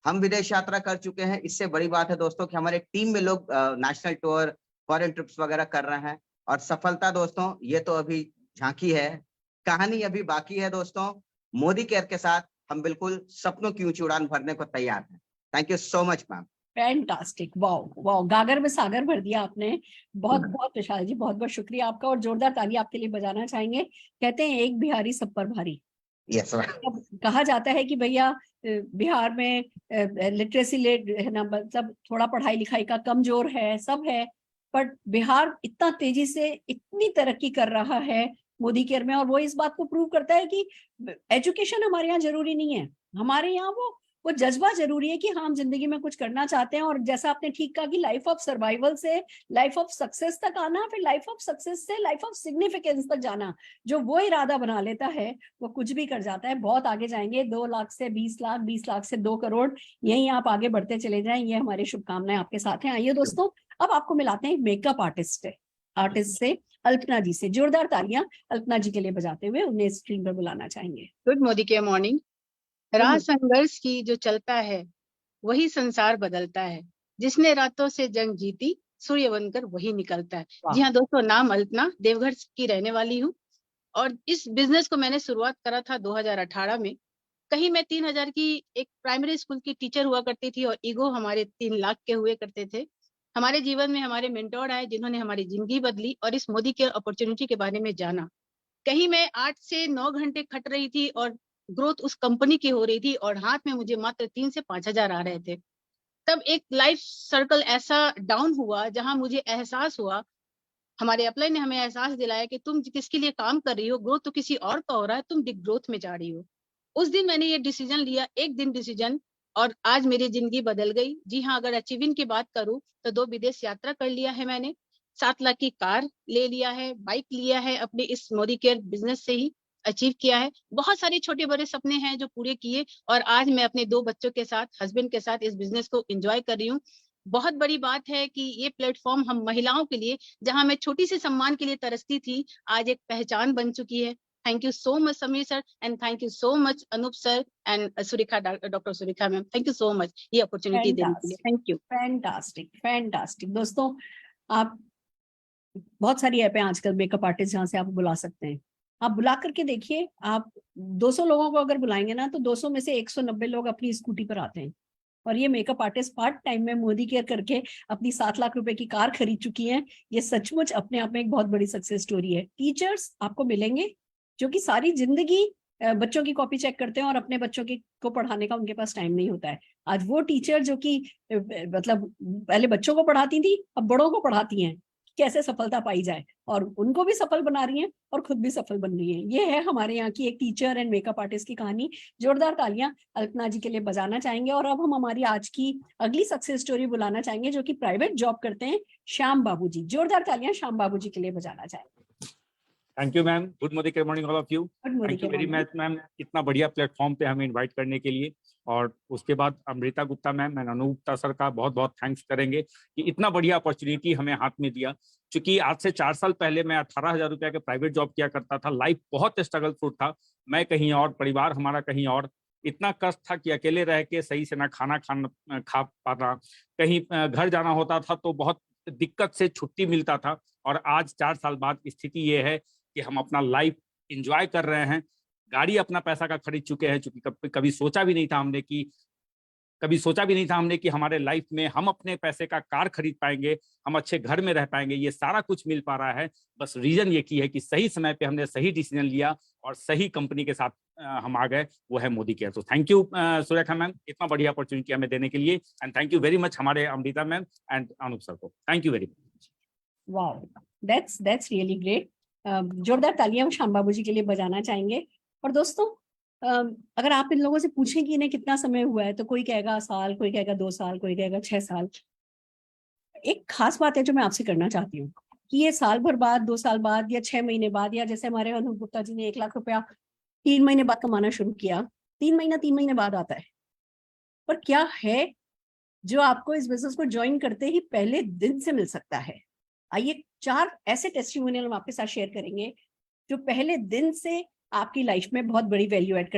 हम विदेश यात्रा कर चुके हैं, इससे बड़ी बात है दोस्तों कि हमारे टीम में लोग नेशनल टूर, फॉरेन ट्रिप्स वगैरह कर रहे हैं। और सफलता दोस्तों, ये तो अभी झांकी है, कहानी अभी बाकी है दोस्तों। मोदी केयर के साथ हम बिल्कुल सपनों की ऊंची उड़ान भरने को तैयार हैं। Thank you so much ma'am. Fantastic, wow wow, गागर में सागर भर दिया आपने। बहुत बहुत विशाल जी, बहुत बहुत शुक्रिया आपका, और जोरदार ताली आपके लिए बजाना चाहेंगे। कहते हैं एक बिहारी सब पर भारी। यस कहा जाता है कि भैया बिहार में लिटरेसी रेट है ना, मतलब थोड़ा पढ़ाई लिखाई का कमजोर है, सब है, बट बिहार इतना तेजी से इतनी तरक्की कर रहा है मोदी केयर में, और वो इस बात को प्रूव करता है कि एजुकेशन हमारे यहाँ जरूरी नहीं है, हमारे यहाँ वो जज्बा जरूरी है कि हाँ, हम जिंदगी में कुछ करना चाहते हैं। और जैसा आपने ठीक कहा कि लाइफ ऑफ सर्वाइवल से लाइफ ऑफ सक्सेस तक आना, फिर लाइफ ऑफ सक्सेस से लाइफ ऑफ सिग्निफिकेंस तक जाना, जो वो इरादा बना लेता है वो कुछ भी कर जाता है। बहुत आगे जाएंगे, 2 लाख से 20 लाख, 20 लाख से 2 करोड़, यही आप आगे बढ़ते चले जाएं, ये हमारी शुभकामनाएं आपके साथ हैं। आइए दोस्तों, अब आपको मिलाते हैं मेकअप आर्टिस्ट से अल्पना जी से। जोरदार तालियां अल्पना जी के लिए बजाते हुए उन्हें स्क्रीन पर बुलाना चाहेंगे। Good Modi care morning. राह संघर्ष की जो चलता है वही संसार बदलता है, जिसने रातों से जंग जीती सूर्य बनकर वही निकलता है। जी हाँ दोस्तों, नाम अल्पना, देवघर की रहने वाली हूँ, और इस बिजनेस को मैंने शुरुआत करा था 2018 में। कहीं मैं 3000 की एक प्राइमरी स्कूल की टीचर हुआ करती थी, और ईगो हमारे 3 लाख के हुए करते थे। हमारे जीवन में हमारे मेंटोर आए जिन्होंने हमारी जिंदगी बदली और इस मोदी केयर अपॉर्चुनिटी के बारे में जाना। कहीं मैं 8 से 9 घंटे खट रही थी और ग्रोथ उस कंपनी की हो रही थी और हाथ में मुझे मात्र 3 से 5 हजार आ रहे थे। तब एक लाइफ सर्कल ऐसा डाउन हुआ जहां मुझे एहसास हुआ, हमारे अपलाइन ने हमें एहसास दिलाया कि तुम किसके लिए काम कर रही हो, ग्रोथ तो किसी और का हो रहा है, तुम ग्रोथ में जा रही हो। उस दिन मैंने ये डिसीजन लिया, एक दिन डिसीजन, और आज मेरी जिंदगी बदल गई। जी हाँ, अगर अचीविंग की बात करूं तो 2 विदेश यात्रा कर लिया है मैंने, 7 लाख की कार ले लिया है, बाइक लिया है, अपने इस मोदी केयर बिजनेस से ही अचीव किया है। बहुत सारे छोटे बड़े सपने हैं जो पूरे किए और आज मैं अपने 2 बच्चों के साथ, हस्बैंड के साथ इस बिजनेस को एंजॉय कर रही हूँ। बहुत बड़ी बात है कि ये प्लेटफॉर्म हम महिलाओं के लिए, जहां मैं छोटी सी सम्मान के लिए तरसती थी, आज एक पहचान बन चुकी है। Thank you so much, Samir sir, and thank you so much, Anup sir, and Surikha, Dr. Surikha ma'am. Thank you so much ये opportunity देने के लिए. Thank you. फैंटास्टिक। दोस्तों, आप बहुत सारी ऐप हैं आजकल मेकअप आर्टिस्ट जहाँ से आप बुला सकते हैं। आप बुला करके देखिए, आप 200 लोगों को अगर बुलाएंगे ना तो 200 में से 190 लोग अपनी स्कूटी पर आते हैं। और ये मेकअप आर्टिस्ट पार्ट टाइम में मोदी केयर करके अपनी 7 लाख रुपए की कार खरीद चुकी हैं। ये सचमुच अपने आप में एक बहुत बड़ी सक्सेस स्टोरी है। टीचर्स आपको मिलेंगे जो कि सारी जिंदगी बच्चों की कॉपी चेक करते हैं और अपने बच्चों को पढ़ाने का उनके पास टाइम नहीं होता है। आज वो टीचर जो कि मतलब पहले बच्चों को पढ़ाती थी, अब बड़ों को पढ़ाती हैं, कैसे सफलता पाई जाए, और उनको भी सफल बना रही हैं और खुद भी सफल बन रही हैं। ये है हमारे यहाँ की एक टीचर एंड मेकअप आर्टिस्ट की कहानी। जोरदार तालियां अल्पना जी के लिए बजाना चाहेंगे। और अब हम हमारी आज की अगली सक्सेस स्टोरी बुलाना चाहेंगे जो कि प्राइवेट जॉब करते हैं, श्याम बाबू जी। जोरदार तालियां श्याम बाबू जी के लिए बजाना चाहेंगे। Thank you ma'am. Good morning all of you. Thank you very much ma'am, इतना बढ़िया प्लेटफॉर्म पे हमें इनवाइट करने के लिए। और उसके बाद Amrita Gupta ma'am and Anoop Gupta sir का बहुत बहुत थैंक्स करेंगे कि इतना बढ़िया अपॉर्चुनिटी हमें हाथ में दिया। क्योंकि आज से 4 साल पहले मैं 18,000 रुपये के प्राइवेट जॉब किया करता था। लाइफ बहुत स्ट्रगलफुल था, मैं कहीं और, परिवार हमारा कहीं और। इतना कष्ट था कि अकेले रह के सही से ना खाना खा पाता, कहीं घर जाना होता था तो बहुत दिक्कत से छुट्टी मिलता था। और आज 4 साल बाद स्थिति ये है कि हम अपना लाइफ एंजॉय कर रहे हैं, गाड़ी अपना पैसा का खरीद चुके हैं। चूंकि कभी सोचा भी नहीं था हमने कि हमारे लाइफ में हम अपने पैसे का कार खरीद पाएंगे, हम अच्छे घर में रह पाएंगे। ये सारा कुछ मिल पा रहा है, बस रीजन ये की है कि सही समय पे हमने सही डिसीजन लिया और सही कंपनी के साथ हम आ गए, वो है मोदी केयर। तो थैंक यू सुरेखा मैम, इतना बढ़िया अपॉर्चुनिटी हमें देने के लिए। And thank you very much हमारे Amrita ma'am and Anoop sir को। Thank you very much. Wow, that's really great. जोरदार तालियां श्याम बाबू जी के लिए बजाना चाहेंगे। और दोस्तों, अगर आप इन लोगों से पूछें कि इन्हें कितना समय हुआ है तो कोई कहेगा साल, कोई कहेगा 2 साल, कोई कहेगा 6 साल। एक खास बात है जो मैं आपसे करना चाहती हूँ कि ये साल भर बाद, 2 साल बाद या 6 महीने बाद, या जैसे हमारे अनूप गुप्ता जी ने 1 लाख रुपया 3 महीने बाद कमाना शुरू किया, 3 महीने बाद आता है। पर क्या है जो आपको इस बिजनेस को ज्वाइन करते ही पहले दिन से मिल सकता है? आइए 4 ऐसे टेस्टिमोनियल हम आपके साथ शेयर करेंगे जो पहले दिन से आपकी लाइफ में बहुत बड़ी वैल्यू ऐड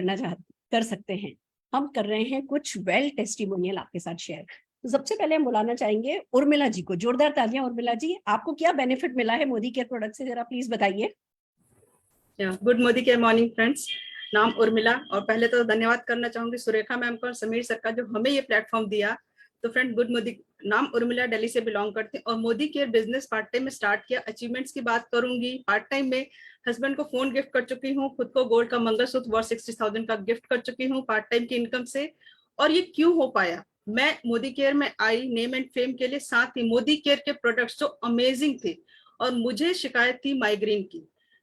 कर सकते हैं। हम कर रहे हैं कुछ वेल टेस्टिमोनियल आपके साथ शेयर। तो सबसे पहले हम बुलाना चाहेंगे उर्मिला जी को। जोरदार तालियां उर्मिला जी, आपको क्या बेनिफिट मिला है मोदी केयर प्रोडक्ट से, जरा प्लीज बताइए। Good Modi care morning friends, नाम उर्मिला। और पहले तो धन्यवाद करना चाहूंगी सुरेखा मैम को और समीर सर का जो हमें ये प्लेटफॉर्म दिया। तो फ्रेंड, गुड मोदी, नाम उर्मिला, दिल्ली से बिलोंग करते हैं और Modi care business part time में स्टार्ट किया। अचीवमेंट्स की बात करूंगी, पार्ट टाइम में हस्बैंड को फोन गिफ्ट कर चुकी हूँ, खुद को गोल्ड का मंगलसूत्र वर्थ 60,000 का गिफ्ट कर चुकी हूँ पार्ट टाइम की इनकम से। और ये क्यों हो पाया? मैं मोदी केयर में आई नेम एंड फेम के लिए, साथ ही मोदी केयर के प्रोडक्ट्स जो अमेजिंग थे। और मुझे शिकायत थी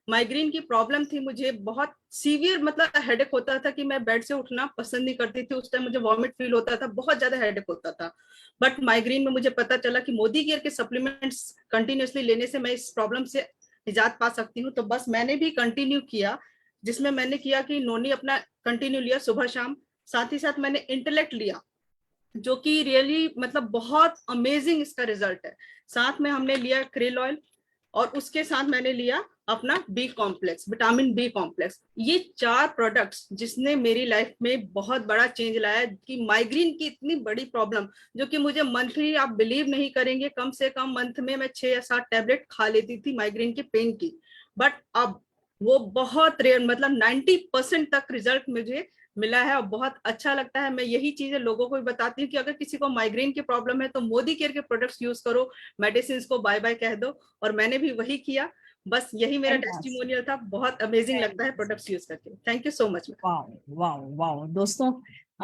माइग्रेन की प्रॉब्लम थी मुझे, बहुत सीवियर, मतलब हेडेक होता था कि मैं बेड से उठना पसंद नहीं करती थी। उस टाइम मुझे वॉमिट फील होता था, बहुत ज्यादा हेडेक होता था। बट माइग्रेन में मुझे पता चला कि मोदी केयर के सप्लीमेंट्स कंटिन्यूसली लेने से मैं इस प्रॉब्लम से निजात पा सकती हूँ। तो बस मैंने भी कंटिन्यू किया, जिसमें मैंने किया कि नोनी अपना कंटिन्यू लिया सुबह शाम। साथ ही साथ मैंने इंटेलेक्ट लिया, जो कि रियली मतलब बहुत अमेजिंग इसका रिजल्ट है। साथ में हमने लिया क्रेल ऑयल और उसके साथ मैंने लिया अपना B complex, vitamin B complex. ये 4 प्रोडक्ट्स जिसने मेरी लाइफ में बहुत बड़ा चेंज लाया कि माइग्रेन की इतनी बड़ी प्रॉब्लम, जो कि मुझे मंथली, आप बिलीव नहीं करेंगे, कम से कम मंथ में मैं 6 या 7 टैबलेट खा लेती थी माइग्रेन के पेन की। बट अब वो बहुत रेयर, मतलब 90% तक रिजल्ट मुझे मिला है और बहुत अच्छा लगता है। मैं यही चीजें लोगों को भी बताती हूँ कि अगर किसी को माइग्रेन की प्रॉब्लम है तो मोदी केयर के प्रोडक्ट्स यूज करो, मेडिसिन को बाय बाय कह दो, और मैंने भी वही किया। बस यही मेरा टेस्टिमोनियल था। बहुत अमेजिंग लगता है प्रोडक्ट्स यूज करके। Thank you so much. वाह वाह वाह। दोस्तों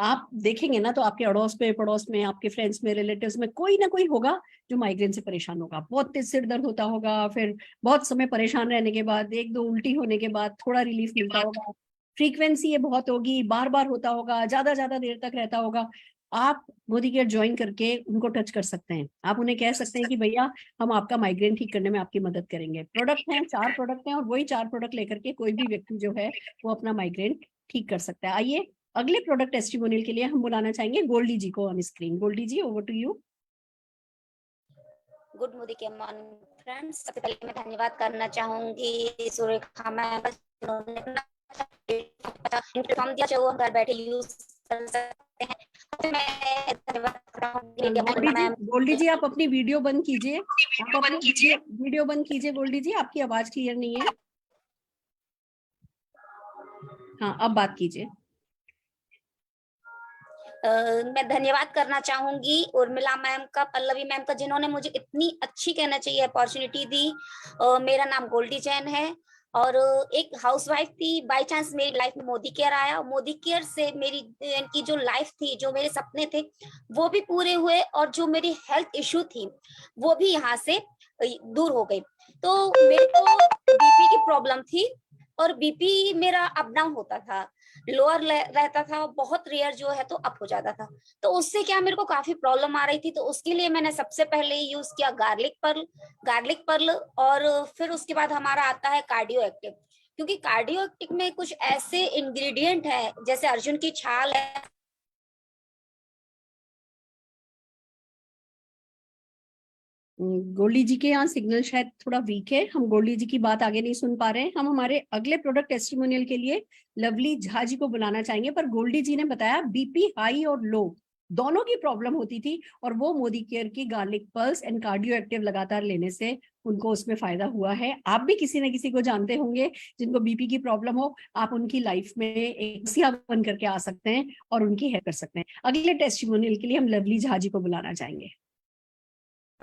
आप देखेंगे ना तो आपके अड़ोस में, पड़ोस में, आपके फ्रेंड्स में, रिलेटिव्स में कोई ना कोई होगा जो माइग्रेन से परेशान होगा। बहुत तेज सिर दर्द होता होगा, फिर बहुत समय परेशान रहने के बाद, एक दो उल्टी होने के बाद थोड़ा रिलीफ मिलता होगा। फ्रीक्वेंसी ये बहुत होगी, बार बार होता होगा, ज्यादा ज्यादा देर तक रहता होगा। आप मोदी केयर ज्वाइन करके उनको टच कर सकते हैं। आप उन्हें कह सकते हैं कि भैया हम आपका माइग्रेन ठीक करने में आपकी मदद करेंगे। प्रोडक्ट हैं, 4 प्रोडक्ट हैं, और वही 4 प्रोडक्ट लेकर के कोई भी व्यक्ति जो है वो अपना माइग्रेन ठीक कर सकता है। आइए अगले प्रोडक्ट टेस्टिमोनियल के लिए हम बुलाना चाहेंगे गोल्डी जी को on screen. Goldie ji, over to you. Good Modi के मॉर्निंग फ्रेंड्स। सबसे पहले मैं धन्यवाद करना चाहूंगी सुरेखा मैम, प्लेटफॉर्म दिया जो घर बैठे यूज कर सकते हैं। मैं धन्यवाद गोल्डी जी आप अपनी वीडियो बंद कीजिए। आप अपनी वीडियो बंद कीजिए गोल्डी जी, आपकी आवाज क्लियर नहीं है। हाँ अब बात कीजिए। मैं धन्यवाद करना चाहूंगी उर्मिला मैम का, पल्लवी मैम का, जिन्होंने मुझे इतनी अच्छी कहना चाहिए अपॉर्चुनिटी दी। मेरा नाम गोल्डी जैन है और एक हाउसवाइफ थी। बाय चांस मेरी लाइफ में मोदी केयर आया। मोदी केयर से मेरी की जो लाइफ थी, जो मेरे सपने थे वो भी पूरे हुए, और जो मेरी हेल्थ इश्यू थी वो भी यहाँ से दूर हो गई। तो मेरे को बीपी की प्रॉब्लम थी और बीपी मेरा अप डाउन होता था, लोअर रहता था, बहुत रेयर जो है तो अप हो जाता था। तो उससे क्या मेरे को काफी प्रॉब्लम आ रही थी। तो उसके लिए मैंने सबसे पहले यूज किया गार्लिक पर्ल, और फिर उसके बाद हमारा आता है कार्डियो एक्टिव। क्योंकि कार्डियो एक्टिव में कुछ ऐसे इंग्रेडिएंट है, जैसे अर्जुन की छाल है। गोल्डी जी के यहाँ सिग्नल शायद थोड़ा वीक है, हम गोल्डी जी की बात आगे नहीं सुन पा रहे हैं। हम हमारे अगले प्रोडक्ट टेस्टिमोनियल के लिए लवली झा जी को बुलाना चाहेंगे। पर गोल्डी जी ने बताया बीपी हाई और लो दोनों की प्रॉब्लम होती थी, और वो मोदी केयर की garlic pulse and cardio active लगातार लेने से उनको उसमें फायदा हुआ है। आप भी किसी न किसी को जानते होंगे जिनको बीपी की प्रॉब्लम हो। आप उनकी लाइफ में एक सिया बन करके आ सकते हैं और उनकी हेल्प कर सकते हैं। अगले टेस्टिमोनियल के लिए हम लवली झा जी को बुलाना चाहेंगे।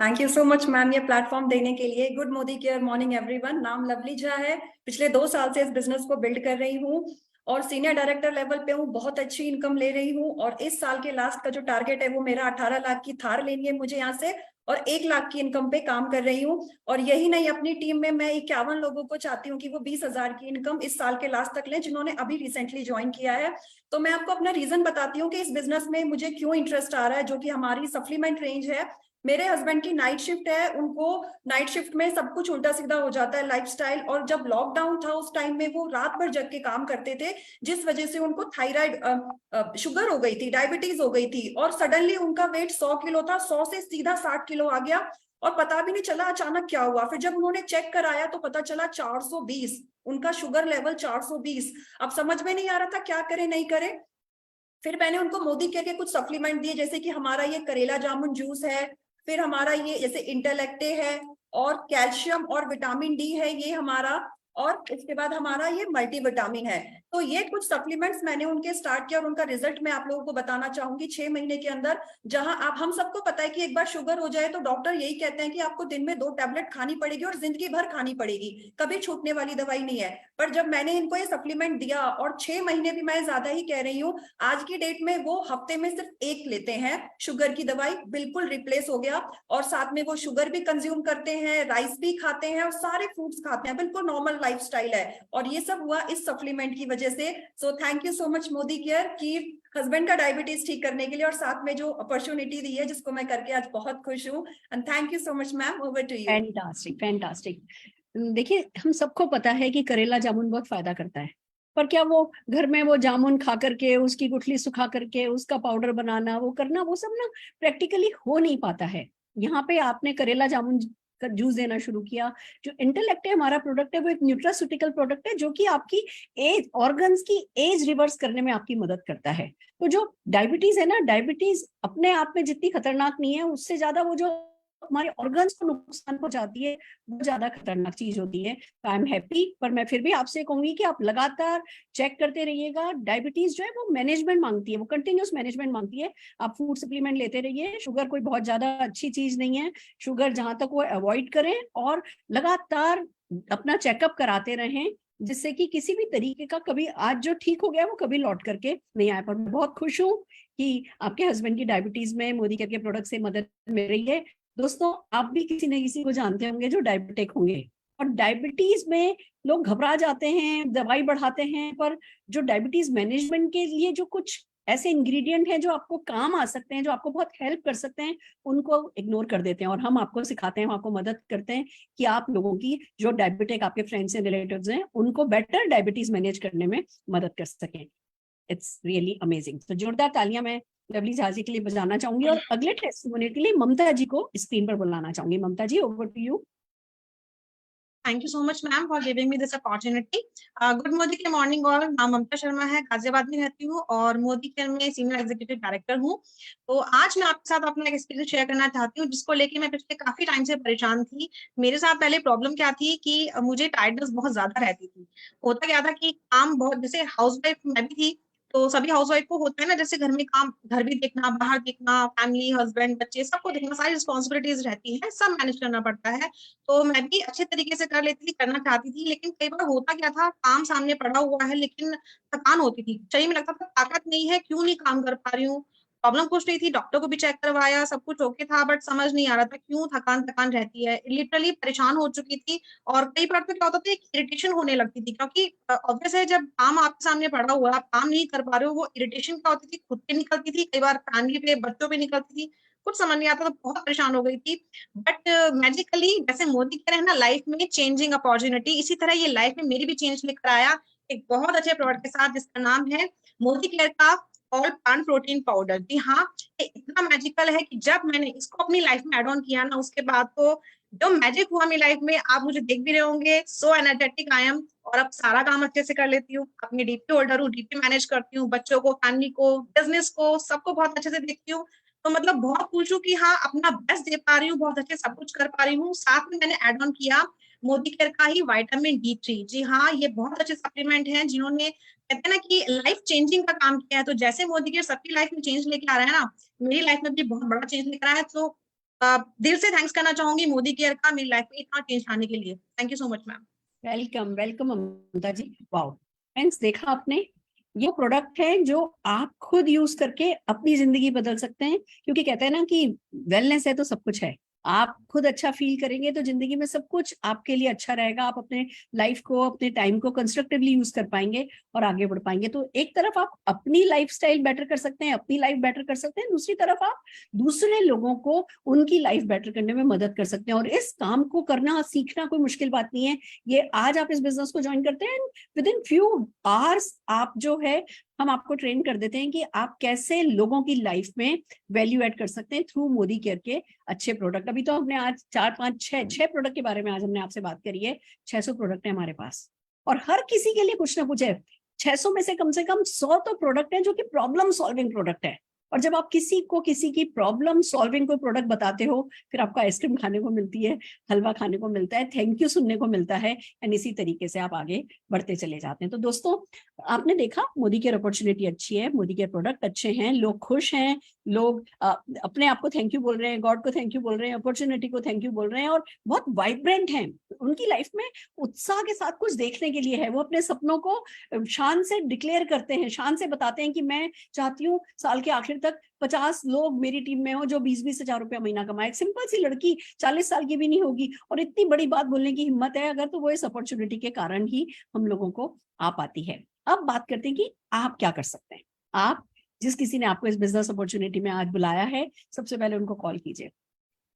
Thank you so much ma'am ये प्लेटफॉर्म देने के लिए। Good Modi care morning everyone. नाम लवली झा है। पिछले 2 साल से इस बिजनेस को बिल्ड कर रही हूँ और सीनियर डायरेक्टर लेवल पे हूँ। बहुत अच्छी इनकम ले रही हूँ और इस साल के लास्ट का जो टारगेट है वो मेरा 18 लाख की थार लेनी है मुझे यहाँ से, और 1 लाख की इनकम पे काम कर रही हूँ। और यही नहीं, अपनी टीम में मैं 51 लोगों को चाहती हूँ कि वो 20,000 की इनकम इस साल के लास्ट तक लें, जिन्होंने अभी रिसेंटली ज्वाइन किया है। तो मैं आपको अपना रीजन बताती हूँ कि इस बिजनेस में मुझे क्यों इंटरेस्ट आ रहा है। जो कि हमारी सप्लीमेंट रेंज है। मेरे हस्बैंड की नाइट शिफ्ट है, उनको नाइट शिफ्ट में सब कुछ उल्टा सीधा हो जाता है लाइफस्टाइल। और जब लॉकडाउन था उस टाइम में वो रात भर जग के काम करते थे, जिस वजह से उनको थायराइड शुगर हो गई थी, डायबिटीज हो गई थी, और सडनली उनका वेट 100 किलो था, 100 से सीधा 60 किलो आ गया और पता भी नहीं चला अचानक क्या हुआ। फिर जब उन्होंने चेक कराया तो पता चला 420 उनका शुगर लेवल 420। अब समझ में नहीं आ रहा था क्या करे नहीं करे। फिर मैंने उनको मोदी केयर के कुछ सप्लीमेंट दिए, जैसे कि हमारा ये करेला जामुन जूस है, फिर हमारा ये जैसे इंटेलेक्टे है, और कैल्शियम और विटामिन डी है ये हमारा, और इसके बाद हमारा ये मल्टीविटामिन है। तो ये कुछ सप्लीमेंट्स मैंने उनके स्टार्ट किया और उनका रिजल्ट मैं आप लोगों को बताना चाहूंगी 6 महीने के अंदर। जहां आप, हम सबको पता है कि एक बार शुगर हो जाए तो डॉक्टर यही कहते हैं कि आपको दिन में 2 टैबलेट खानी पड़ेगी और जिंदगी भर खानी पड़ेगी, कभी छूटने वाली दवाई नहीं है। पर जब मैंने इनको ये सप्लीमेंट दिया, और 6 महीने भी मैं ज्यादा ही कह रही हूँ, आज की डेट में वो हफ्ते में सिर्फ 1 लेते हैं शुगर की दवाई, बिल्कुल रिप्लेस हो गया। और साथ में वो शुगर भी कंज्यूम करते हैं, राइस भी खाते हैं और सारे फ्रूट्स खाते हैं, बिल्कुल नॉर्मल लाइफस्टाइल है। और ये सब हुआ इस सप्लीमेंट की वजह से। So thank you so much Modi care की हस्बैंड का डायबिटीज ठीक करने के लिए, और साथ में जो अपॉर्चुनिटी दी है जिसको मैं करके आज बहुत खुश हूँ। And thank you so much ma'am, over to you. Fantastic fantastic. देखिए हम सबको पता है कि करेला जामुन बहुत फायदा करता है, पर क्या वो घर में वो जामुन खा करके उसकी गुठली सुखा करके उसका पाउडर बनाना, वो करना, वो सब ना प्रैक्टिकली हो नहीं पाता है। यहाँ पे आपने करेला जामुन का जूस देना शुरू किया। जो इंटेलेक्ट है हमारा प्रोडक्ट है, वो एक न्यूट्रास्यूटिकल प्रोडक्ट है जो कि आपकी एज, ऑर्गन्स की एज रिवर्स करने में आपकी मदद करता है। तो जो डायबिटीज है ना, डायबिटीज अपने आप में जितनी खतरनाक नहीं है, उससे ज्यादा वो जो हमारे ऑर्गन्स को नुकसान पहुंचाती है, वो ज्यादा खतरनाक चीज होती है। तो आई एम हैप्पी, पर मैं फिर भी आपसे कहूंगी कि आप लगातार चेक करते रहिएगा। डायबिटीज जो है वो मैनेजमेंट मांगती है, वो कंटिन्यूस मैनेजमेंट मांगती है। आप फूड सप्लीमेंट लेते रहिए, शुगर कोई बहुत ज्यादा अच्छी चीज नहीं है, शुगर जहां तक वो अवॉइड करें और लगातार अपना चेकअप कराते रहें, जिससे कि किसी भी तरीके का कभी आज जो ठीक हो गया वो कभी लौट करके नहीं आए। पर मैं बहुत खुश हूँ कि आपके हस्बैंड की डायबिटीज में मोदी केयर के प्रोडक्ट से मदद मिल रही है। दोस्तों, आप भी किसी न किसी को जानते होंगे जो डायबिटिक होंगे, और डायबिटीज में लोग घबरा जाते हैं, दवाई बढ़ाते हैं, पर जो डायबिटीज मैनेजमेंट के लिए जो कुछ ऐसे इंग्रेडिएंट हैं जो आपको काम आ सकते हैं, जो आपको बहुत हेल्प कर सकते हैं, उनको इग्नोर कर देते हैं। और हम आपको सिखाते हैं, हम आपको मदद करते हैं कि आप लोगों की जो डायबिटिक आपके फ्रेंड्स एंड रिलेटिव्स हैं उनको बेटर डायबिटीज मैनेज करने में मदद कर सकें। It's really amazing. तो जोरदार तालियां मैं लवली झा जी के लिए बजाना चाहूंगी और अगले टेस्टिमोनियल के लिए ममता जी को स्क्रीन पर बुलाना चाहूंगी। Mamata ji, over to you. Thank you so much, ma'am, for giving me this opportunity. Good Modi के मॉर्निंग all. नाम ममता शर्मा है, गाजियाबाद में रहती हूँ और मोदी केयर में सीनियर एग्जीक्यूटिव डायरेक्टर हूँ। तो आज मैं आपके साथ अपना एक एक्सपीरियंस शेयर करना चाहती हूँ, जिसको लेके मैं पिछले काफी टाइम से परेशान थी। मेरे साथ पहले प्रॉब्लम क्या थी कि मुझे टायर्डनेस बहुत ज्यादा रहती थी। होता क्या था कि काम बहुत, जैसे हाउसवाइफ मैं भी थी, तो सभी हाउसवाइफ को होता है ना, जैसे घर में काम, घर भी देखना, बाहर देखना, फैमिली, हस्बैंड, बच्चे, सबको देखना, सारी रिस्पॉन्सिबिलिटीज रहती है, सब मैनेज करना पड़ता है। तो मैं भी अच्छे तरीके से कर लेती थी, करना चाहती थी, लेकिन कई बार होता क्या था, काम सामने पड़ा हुआ है लेकिन थकान होती थी, शरीर में लगता था ताकत नहीं है, क्यों नहीं काम कर पा रही हूँ। प्रॉब्लम कुछ नहीं थी, डॉक्टर को भी चेक करवाया, सब कुछ ओके था, बट समझ नहीं आ रहा था क्यों थकान थकान रहती है। लिटरली परेशान हो चुकी थी। और कई बार तो क्या होता था, एक इरिटेशन होने लगती थी, क्योंकि ऑब्वियस है जब काम आपके सामने पड़ा हुआ है, आप काम नहीं कर पा रहे हो, वो इरिटेशन क्या होती थी, खुद पे निकलती थी, कई बार फैमिली पे, बच्चों पे निकलती थी, कुछ समझ नहीं आता, तो बहुत परेशान हो गई थी। बट मैजिकली, जैसे मोदी कह रहे हैं ना, लाइफ में चेंजिंग अपॉर्चुनिटी, इसी तरह ये लाइफ में मेरी भी चेंज लेकर आया एक बहुत अच्छे प्रोडक्ट के साथ, जिसका नाम है मोदी केयर का ऑल प्लांट प्रोटीन पाउडर। जी हाँ, ये इतना मैजिकल है कि जब मैंने इसको अपनी लाइफ में एड ऑन किया ना, उसके बाद तो जो मैजिक हुआ मेरी लाइफ में, आप मुझे देख भी रहे होंगे, सो एनर्जेटिक आई एम। और अब सारा काम अच्छे से कर लेती हूँ, अपनी डीपी होल्डर हूँ, डीपी मैनेज करती हूँ, बच्चों को, फैमिली को, बिजनेस को, सबको बहुत अच्छे से देखती हूँ। तो मतलब बहुत खुश हूँ कि हाँ, अपना बेस्ट दे पा रही हूँ, बहुत अच्छे सब कुछ कर पा रही हूँ। साथ में मैंने एड ऑन किया मोदी केयर का ही विटामिन D3। जी हाँ, ये बहुत अच्छे सप्लीमेंट हैं, जिन्होंने, कहते हैं ना कि लाइफ चेंजिंग का काम किया है। तो जैसे मोदी केयर सबकी लाइफ में चेंज लेके आ रहा है ना, मेरी लाइफ में भी बहुत बड़ा चेंज लेकर आया है। तो दिल से थैंक्स करना चाहूंगी मोदी केयर का, मेरी लाइफ में इतना चेंज आने के लिए। Thank you so much ma'am. Welcome welcome Mamta ji. Wow friends, देखा आपने, ये प्रोडक्ट है जो आप खुद यूज करके अपनी जिंदगी बदल सकते हैं। क्योंकि कहते हैं ना कि वेलनेस है तो सब कुछ है। आप खुद अच्छा फील करेंगे तो जिंदगी में सब कुछ आपके लिए अच्छा रहेगा। आप अपने लाइफ को, अपने टाइम को कंस्ट्रक्टिवली यूज कर पाएंगे और आगे बढ़ पाएंगे। तो एक तरफ आप अपनी लाइफस्टाइल बेटर कर सकते हैं, अपनी लाइफ बेटर कर सकते हैं, दूसरी तरफ आप दूसरे लोगों को उनकी लाइफ बेटर करने में मदद कर सकते हैं। और इस काम को करना, सीखना कोई मुश्किल बात नहीं है। ये आज आप इस बिजनेस को ज्वाइन करते हैं, विद इन फ्यू आवर्स आप जो है, हम आपको ट्रेन कर देते हैं कि आप कैसे लोगों की लाइफ में वैल्यू ऐड कर सकते हैं थ्रू मोदी केयर के अच्छे प्रोडक्ट। अभी तो हमने आज 4, 5, 6 प्रोडक्ट के बारे में आज हमने आपसे बात करी है। 600 प्रोडक्ट है हमारे पास और हर किसी के लिए कुछ ना कुछ है। 600 में से कम 100 तो प्रोडक्ट है जो कि प्रॉब्लम सॉल्विंग प्रोडक्ट है। और जब आप किसी को किसी की प्रॉब्लम सॉल्विंग कोई प्रोडक्ट बताते हो, फिर आपको आइसक्रीम खाने को मिलती है, हलवा खाने को मिलता है, थैंक यू सुनने को मिलता है, एंड इसी तरीके से आप आगे बढ़ते चले जाते हैं। तो दोस्तों, आपने देखा मोदी केयर अपॉर्चुनिटी अच्छी है, मोदी केयर प्रोडक्ट अच्छे हैं, लोग खुश हैं, लोग अपने आप को थैंक यू बोल रहे हैं, गॉड को थैंक यू बोल रहे हैं, अपॉर्चुनिटी को थैंक यू बोल रहे हैं, और बहुत वाइब्रेंट हैं। उनकी लाइफ में उत्साह के साथ कुछ देखने के लिए है। वो अपने सपनों को शान से डिक्लेयर करते हैं, शान से बताते हैं कि मैं चाहती हूँ साल के आखिर तक 50 लोग मेरी टीम में हो जो 20-20 हजार रुपया महीना कमाए। सिंपल सी लड़की, 40 साल की भी नहीं होगी, और इतनी बड़ी बात बोलने की हिम्मत है अगर, तो वो इस अपॉर्चुनिटी के कारण ही हम लोगों को आ पाती है। अब बात करते हैं कि आप क्या कर सकते हैं। आप, जिस किसी ने आपको इस बिजनेस अपॉर्चुनिटी में आज बुलाया है, सबसे पहले उनको कॉल कीजिए,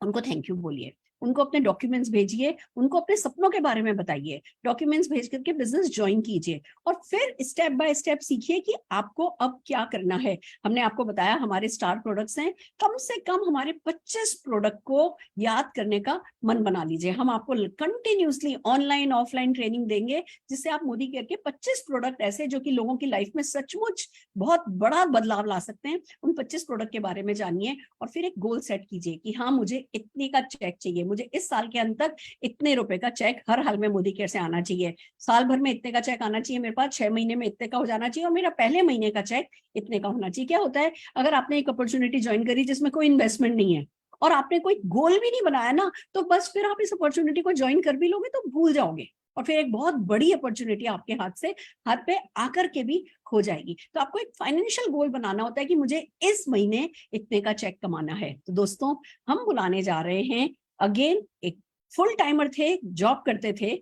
उनको थैंक यू बोलिए। उनको अपने डॉक्यूमेंट्स भेजिए, उनको अपने सपनों के बारे में बताइए, डॉक्यूमेंट्स भेज करके बिजनेस ज्वाइन कीजिए और फिर स्टेप बाय स्टेप सीखिए कि आपको अब क्या करना है। हमने आपको बताया हमारे स्टार प्रोडक्ट्स हैं, कम से कम हमारे 25 प्रोडक्ट को याद करने का मन बना लीजिए। हम आपको कंटिन्यूसली ऑनलाइन ऑफलाइन ट्रेनिंग देंगे जिससे आप मोदी केयर के 25 प्रोडक्ट ऐसे जो कि लोगों की लाइफ में सचमुच बहुत बड़ा बदलाव ला सकते हैं, उन 25 प्रोडक्ट के बारे में जानिए और फिर एक गोल सेट कीजिए कि हाँ मुझे इतने का चेक चाहिए, मुझे इस साल के अंत तक इतने रुपए का चेक हर हाल में मोदी केयर से आना चाहिए, साल भर में इतने का चेक आना चाहिए मेरे पास, 6 महीने में इतने का हो जाना चाहिए और मेरा पहले महीने का चेक इतने का होना चाहिए। क्या होता है अगर आपने एक अपॉर्चुनिटी ज्वाइन करी जिसमें कोई इन्वेस्टमेंट नहीं है और आपने कोई गोल भी नहीं बनाया ना, तो बस फिर आप इस अपॉर्चुनिटी को ज्वाइन कर भी लोगे तो भूल जाओगे और फिर एक बहुत बड़ी अपॉर्चुनिटी आपके हाथ पे आकर के भी खो जाएगी। तो आपको एक फाइनेंशियल गोल बनाना होता है कि मुझे इस महीने इतने का चेक कमाना है। तो दोस्तों हम बुलाने जा रहे हैं अगेन, एक फुल टाइमर थे, जॉब करते थे,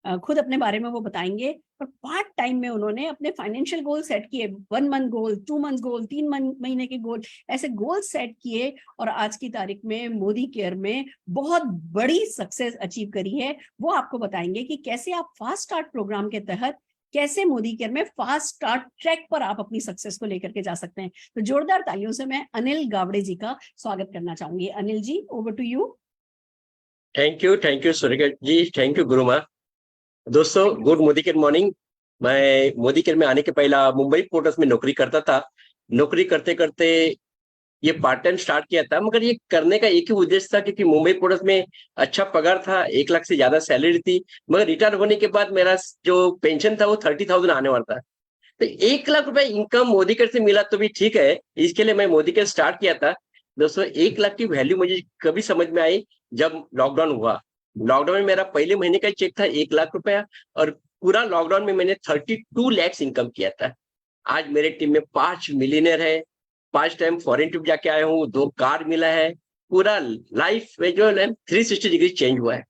खुद अपने बारे में वो बताएंगे, पर पार्ट टाइम में उन्होंने अपने फाइनेंशियल गोल सेट किए, 1 मंथ गोल, 2 मंथ गोल, 3 महीने के गोल, ऐसे गोल सेट किए और आज की तारीख में मोदी केयर में बहुत बड़ी सक्सेस अचीव करी है। वो आपको बताएंगे कि कैसे आप फास्ट स्टार्ट प्रोग्राम के तहत कैसे मोदी केयर में फास्ट स्टार्ट ट्रैक पर आप अपनी सक्सेस को लेकर के जा सकते हैं। तो जोरदार तालियों से मैं अनिल गावड़े जी का स्वागत करना चाहूंगी। Anil ji, over to you. Thank you Surekha ji, thank you गुरुमा। दोस्तों गुड मोदी केयर मॉर्निंग। मैं मोदी केयर में आने के पहला मुंबई पोर्ट्स में नौकरी करता था। नौकरी करते करते ये पार्ट टाइम स्टार्ट किया था, मगर ये करने का एक ही उद्देश्य था क्योंकि मुंबई पोर्ट्स में अच्छा पगार था, 1 लाख से ज्यादा सैलरी थी, मगर रिटायर होने के बाद मेरा जो पेंशन था वो 30,000 आने वाला था। तो 1 लाख रुपए इनकम मोदी केयर से मिला तो भी ठीक है, इसके लिए मैं मोदी केयर स्टार्ट किया था। दोस्तों 1 लाख की वैल्यू मुझे कभी समझ में आई जब लॉकडाउन हुआ। लॉकडाउन में मेरा पहले महीने का चेक था 1 लाख रुपया और पूरा लॉकडाउन में मैंने 32 लाख इनकम किया था। आज मेरे टीम में 5 मिलियनर है, 5 टाइम फॉरेन ट्रिप जाके आया हूँ, 2 कार मिला है, पूरा लाइफ में जो है 360 डिग्री चेंज हुआ है।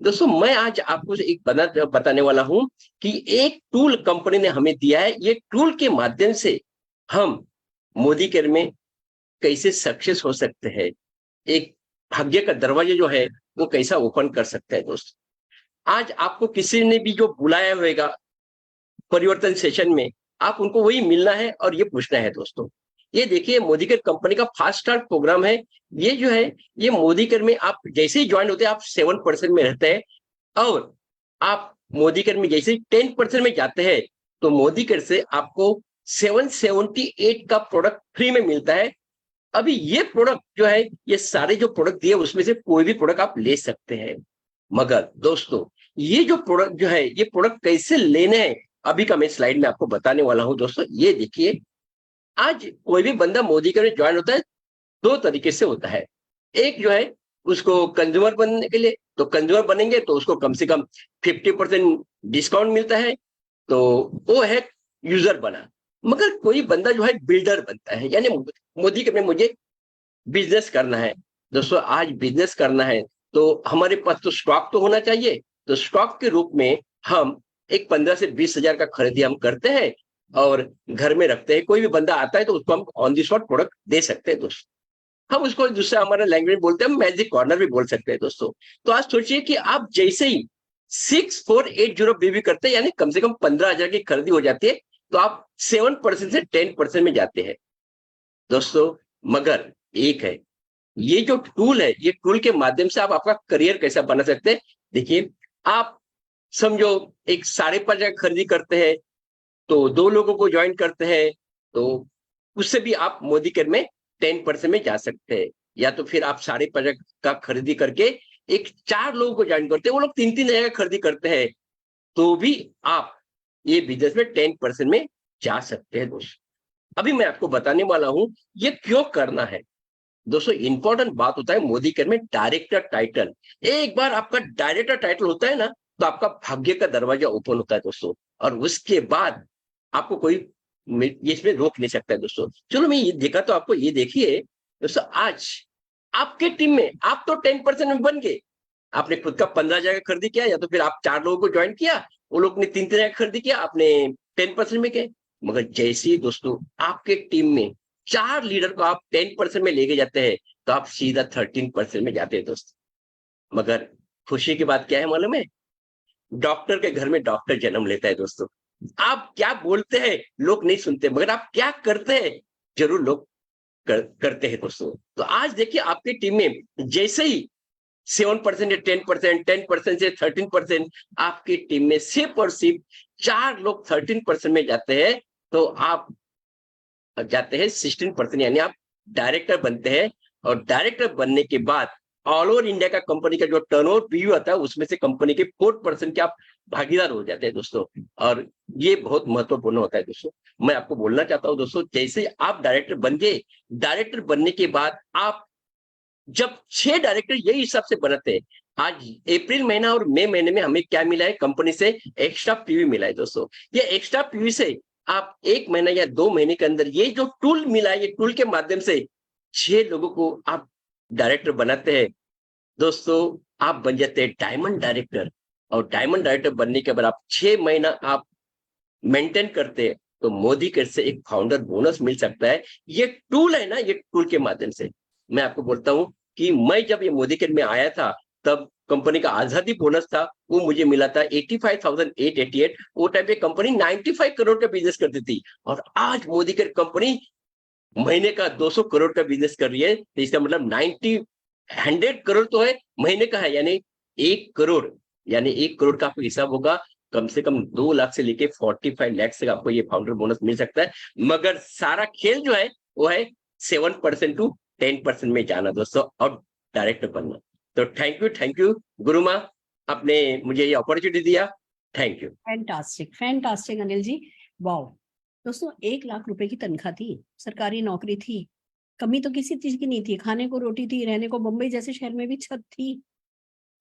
दोस्तों मैं आज आपको एक बताने वाला हूँ कि एक टूल कंपनी ने हमें दिया है, ये टूल के माध्यम से हम मोदी केयर में कैसे सक्सेस हो सकते हैं, एक भाग्य का दरवाजा जो है वो कैसा ओपन कर सकते हैं। दोस्त आज आपको किसी ने भी जो बुलाया होगा परिवर्तन सेशन में, आप उनको वही मिलना है और ये पूछना है। दोस्तों ये देखिए मोदी केयर कंपनी का फास्ट स्टार्ट प्रोग्राम है। ये जो है ये मोदी केयर में आप जैसे ही ज्वाइन होते हैं आप 7% में रहते हैं और आप मोदी केयर में जैसे ही 10% में जाते हैं तो मोदी केयर से आपको 778 का प्रोडक्ट फ्री में मिलता है। अभी ये प्रोडक्ट जो है, ये सारे जो प्रोडक्ट दिए उसमें से कोई भी प्रोडक्ट आप ले सकते हैं, मगर दोस्तों ये जो प्रोडक्ट जो है ये प्रोडक्ट कैसे लेने हैं अभी का मैं स्लाइड में आपको बताने वाला हूं। दोस्तों ये देखिए, आज कोई भी बंदा मोदी केयर में ज्वाइन होता है 2 तरीके से होता है। एक जो है उसको कंज्यूमर बनने के लिए, तो कंज्यूमर बनेंगे तो उसको कम से कम 50% डिस्काउंट मिलता है, तो वो है यूजर बना। मगर कोई बंदा जो है बिल्डर बनता है, यानी मोदी केयर में मुझे बिजनेस करना है। दोस्तों आज बिजनेस करना है तो हमारे पास तो स्टॉक तो होना चाहिए, तो स्टॉक के रूप में हम एक 15 से 20 हजार का खरीदी हम करते हैं और घर में रखते हैं। कोई भी बंदा आता है तो उसको हम ऑन दी स्पॉट प्रोडक्ट दे सकते हैं। दोस्तों हम उसको दूसरा हमारा लैंग्वेज बोलते हैं, हम मैजिक कॉर्नर भी बोल सकते हैं। दोस्तों तो आज सोचिए कि आप जैसे ही 6480 बीबी करते हैं, यानी कम से कम 15,000 की खरीदी हो जाती है, तो आप 7% से 10% में जाते हैं। दोस्तों मगर एक है, ये जो टूल है, ये टूल के माध्यम से आप आपका करियर कैसा बना सकते हैं। देखिए आप समझो एक 5,500 खरीदी करते हैं तो 2 लोगों को ज्वाइन करते हैं, तो उससे भी आप मोदी केयर में 10% में जा सकते हैं। या तो फिर आप 5,500 का खरीदी करके एक 4 लोगों को ज्वाइन करते हैं, वो लोग 3-3 हजार का खरीदी करते हैं, तो भी आप ये बिजनेस में 10% में जा सकते हैं। दोस्तों अभी मैं आपको बताने वाला हूं ये क्यों करना है। दोस्तों इंपॉर्टेंट बात होता है मोदी केयर में डायरेक्टर टाइटल। एक बार आपका डायरेक्टर टाइटल होता है ना, तो आपका भाग्य का दरवाजा ओपन होता है दोस्तों, और उसके बाद आपको कोई इसमें रोक नहीं सकता है। दोस्तों चलो मैं ये देखा तो आपको ये देखिए दोस्तों, आज आपके टीम में आप तो 10% में बन गए, आपने खुद का 15,000 का खरीदी किया, या तो फिर आप 4 लोगों को ज्वाइन किया, वो लोग ने 3-3 का खरीदी किया, आपने 10% में गए। मगर जैसे ही दोस्तों आपके टीम में 4 लीडर को आप 10% में लेके जाते हैं, तो आप सीधा 13% में जाते हैं। दोस्तों मगर खुशी की बात क्या है मालूम है? डॉक्टर के घर में डॉक्टर जन्म लेता है दोस्तों। आप क्या बोलते हैं लोग नहीं सुनते, मगर आप क्या करते हैं जरूर लोग करते हैं दोस्तों। तो आज देखिए आपकी टीम में जैसे ही 7% या 10%, 10% से 13%, आपकी टीम में सिर्फ और सिर्फ 4 लोग 13% में जाते हैं, तो आप जाते हैं 16%, यानी आप डायरेक्टर बनते हैं। और डायरेक्टर बनने के बाद ऑल ओवर इंडिया का कंपनी का जो टर्नओवर पीवी आता है, उसमें से कंपनी के 4% के आप भागीदार हो जाते हैं दोस्तों। और ये बहुत महत्वपूर्ण होता है दोस्तों। मैं आपको बोलना चाहता हूं दोस्तों, जैसे आप डायरेक्टर बन गए, डायरेक्टर बनने के बाद आप जब 6 डायरेक्टर यही हिसाब से बनाते हैं, आज अप्रैल महीना और मई महीने में हमें क्या मिला है, कंपनी से एक्स्ट्रा पीवी मिला है दोस्तों। ये एक्स्ट्रा पीवी से आप 1 महीना या 2 महीने के अंदर ये जो टूल मिला है, ये टूल के माध्यम से 6 लोगों को आप डायरेक्टर बनाते हैं दोस्तों। आप बन जाते हैं डायमंड डायरेक्टर। और डायमंड डायरेक्टर बनने के बाद आप 6 महीना आप मेंटेन करते हैं, तो मोदी केयर से एक फाउंडर बोनस मिल सकता है। ये टूल है ना, ये टूल के माध्यम से मैं आपको बोलता हूं कि मैं जब ये मोदी केयर में आया था, तब कंपनी का आजादी बोनस था, वो मुझे मिला था 85,888। वो टाइम पे कंपनी 95 करोड़ का बिजनेस करती थी, और आज मोदी केयर कंपनी महीने का 200 करोड़ का बिजनेस कर रही है। तो इसका मतलब 100 करोड़ तो है, महीने का है, यानी 1 करोड़, यानी 1 करोड़ का आपको हिसाब होगा, कम से कम 2 लाख से लेके 45 लाख से आपको ये फाउंडर बोनस मिल सकता है। मगर सारा खेल जो है वो है 7% to 10% में जाना दोस्तों, और डायरेक्टर बनना। तो थैंक यू गुरु माँ, आपने मुझे ये अपॉर्चुनिटी दिया। Thank you. Fantastic, fantastic Anil ji, wow. दोस्तों 1 लाख रुपए की तनख्वाह थी, सरकारी नौकरी थी, कमी तो किसी चीज की नहीं थी, खाने को रोटी थी, रहने को मुंबई जैसे शहर में भी छत थी,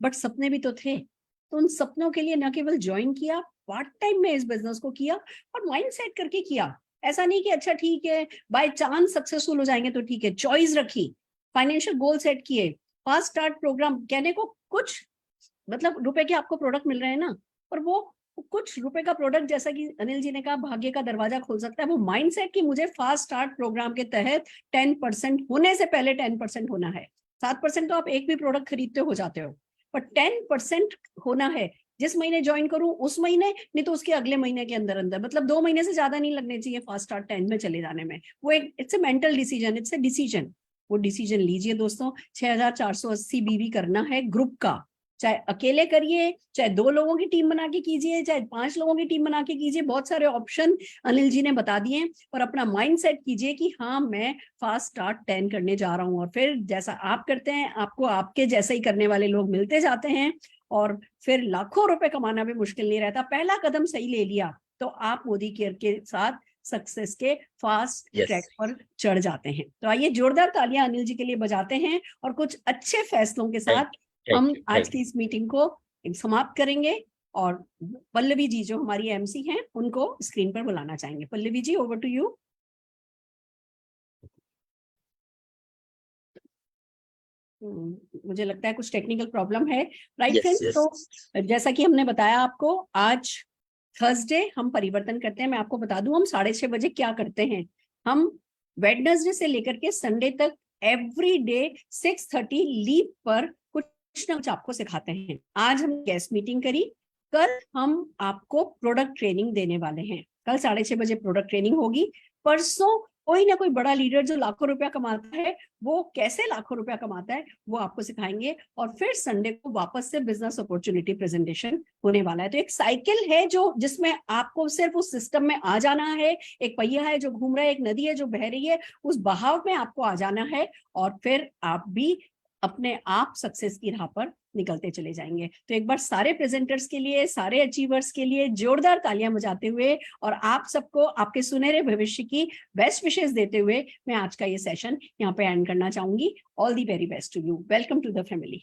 बट सपने भी तो थे। तो उन सपनों के लिए न केवल ज्वाइन किया, पार्ट टाइम में इस बिजनेस को किया और माइंड सेट करके किया। ऐसा नहीं कि अच्छा ठीक है बाय चांस सक्सेसफुल हो जाएंगे तो ठीक है, चॉइस रखी, फाइनेंशियल गोल सेट किए, फास्ट स्टार्ट प्रोग्राम। कहने को कुछ मतलब रुपए के आपको प्रोडक्ट मिल रहे हैं ना, और वो कुछ रुपए का प्रोडक्ट, जैसा कि अनिल जी ने कहा, भाग्य का दरवाजा खोल सकता है। वो माइंडसेट कि मुझे फास्ट स्टार्ट प्रोग्राम के तहत 10% होने से पहले 10% होना है। 7% तो आप एक भी प्रोडक्ट खरीदते हो जाते हो, पर 10% होना है। जिस महीने ज्वाइन करूं उस महीने, नहीं तो उसके अगले महीने के अंदर अंदर, मतलब 2 महीने से ज्यादा नहीं लगने चाहिए फास्ट स्टार्ट 10 में चले जाने में। वो एक it's a mental decision, it's a decision. वो डिसीजन लीजिए दोस्तों। 6480 बीवी करना है ग्रुप का, चाहे अकेले करिए, चाहे 2 लोगों की टीम बना के कीजिए, चाहे 5 लोगों की टीम बना के कीजिए। बहुत सारे ऑप्शन अनिल जी ने बता दिए, और अपना माइंड सेट कीजिए कि हाँ मैं फास्ट स्टार्ट 10 करने जा रहा हूँ। और फिर जैसा आप करते हैं, आपको आपके जैसे ही करने वाले लोग मिलते जाते हैं, और फिर लाखों रुपए कमाना भी मुश्किल नहीं रहता। पहला कदम सही ले लिया तो आप मोदी केयर के साथ सक्सेस के फास्ट ट्रैक पर चढ़ जाते हैं। तो आइए जोरदार तालियां अनिल जी के लिए बजाते हैं, और कुछ अच्छे फैसलों के साथ हम आज की इस मीटिंग को समाप्त करेंगे। और पल्लवी जी जो हमारी एमसी हैं, उनको स्क्रीन पर बुलाना चाहेंगे। Pallavi ji, over to you. मुझे लगता है कुछ टेक्निकल प्रॉब्लम है, राइट फ्रेंड्स। तो जैसा कि हमने बताया आपको, आज थर्सडे हम परिवर्तन करते हैं। मैं आपको बता दूं हम 6:30 बजे क्या करते हैं। हम वेडनेसडे से लेकर के संडे तक एवरी डे 6:30 लीव पर कुछ ना कुछ आपको सिखाते हैं। आज हम गेस्ट मीटिंग करी, कल हम आपको प्रोडक्ट ट्रेनिंग देने वाले हैं। कल 6:30 बजे प्रोडक्ट ट्रेनिंग होगी। परसों कोई ना कोई बड़ा लीडर जो लाखों रुपया कमाता है, वो कैसे लाखों रुपया कमाता है वो आपको सिखाएंगे। और फिर संडे को वापस से बिजनेस अपॉर्चुनिटी प्रेजेंटेशन होने वाला है। तो एक साइकिल है जो जिसमें आपको सिर्फ उस सिस्टम में आ जाना है। एक पहिया है जो घूम रहा है, एक नदी है जो बह रही है, उस बहाव में आपको आ जाना है, और फिर आप भी अपने आप सक्सेस की राह पर निकलते चले जाएंगे। तो एक बार सारे प्रेजेंटर्स के लिए, सारे अचीवर्स के लिए जोरदार तालियां बजाते हुए, और आप सबको आपके सुनहरे भविष्य की बेस्ट विशेस देते हुए मैं आज का ये सेशन यहाँ पे एंड करना चाहूंगी। All the very best to you. Welcome to the family.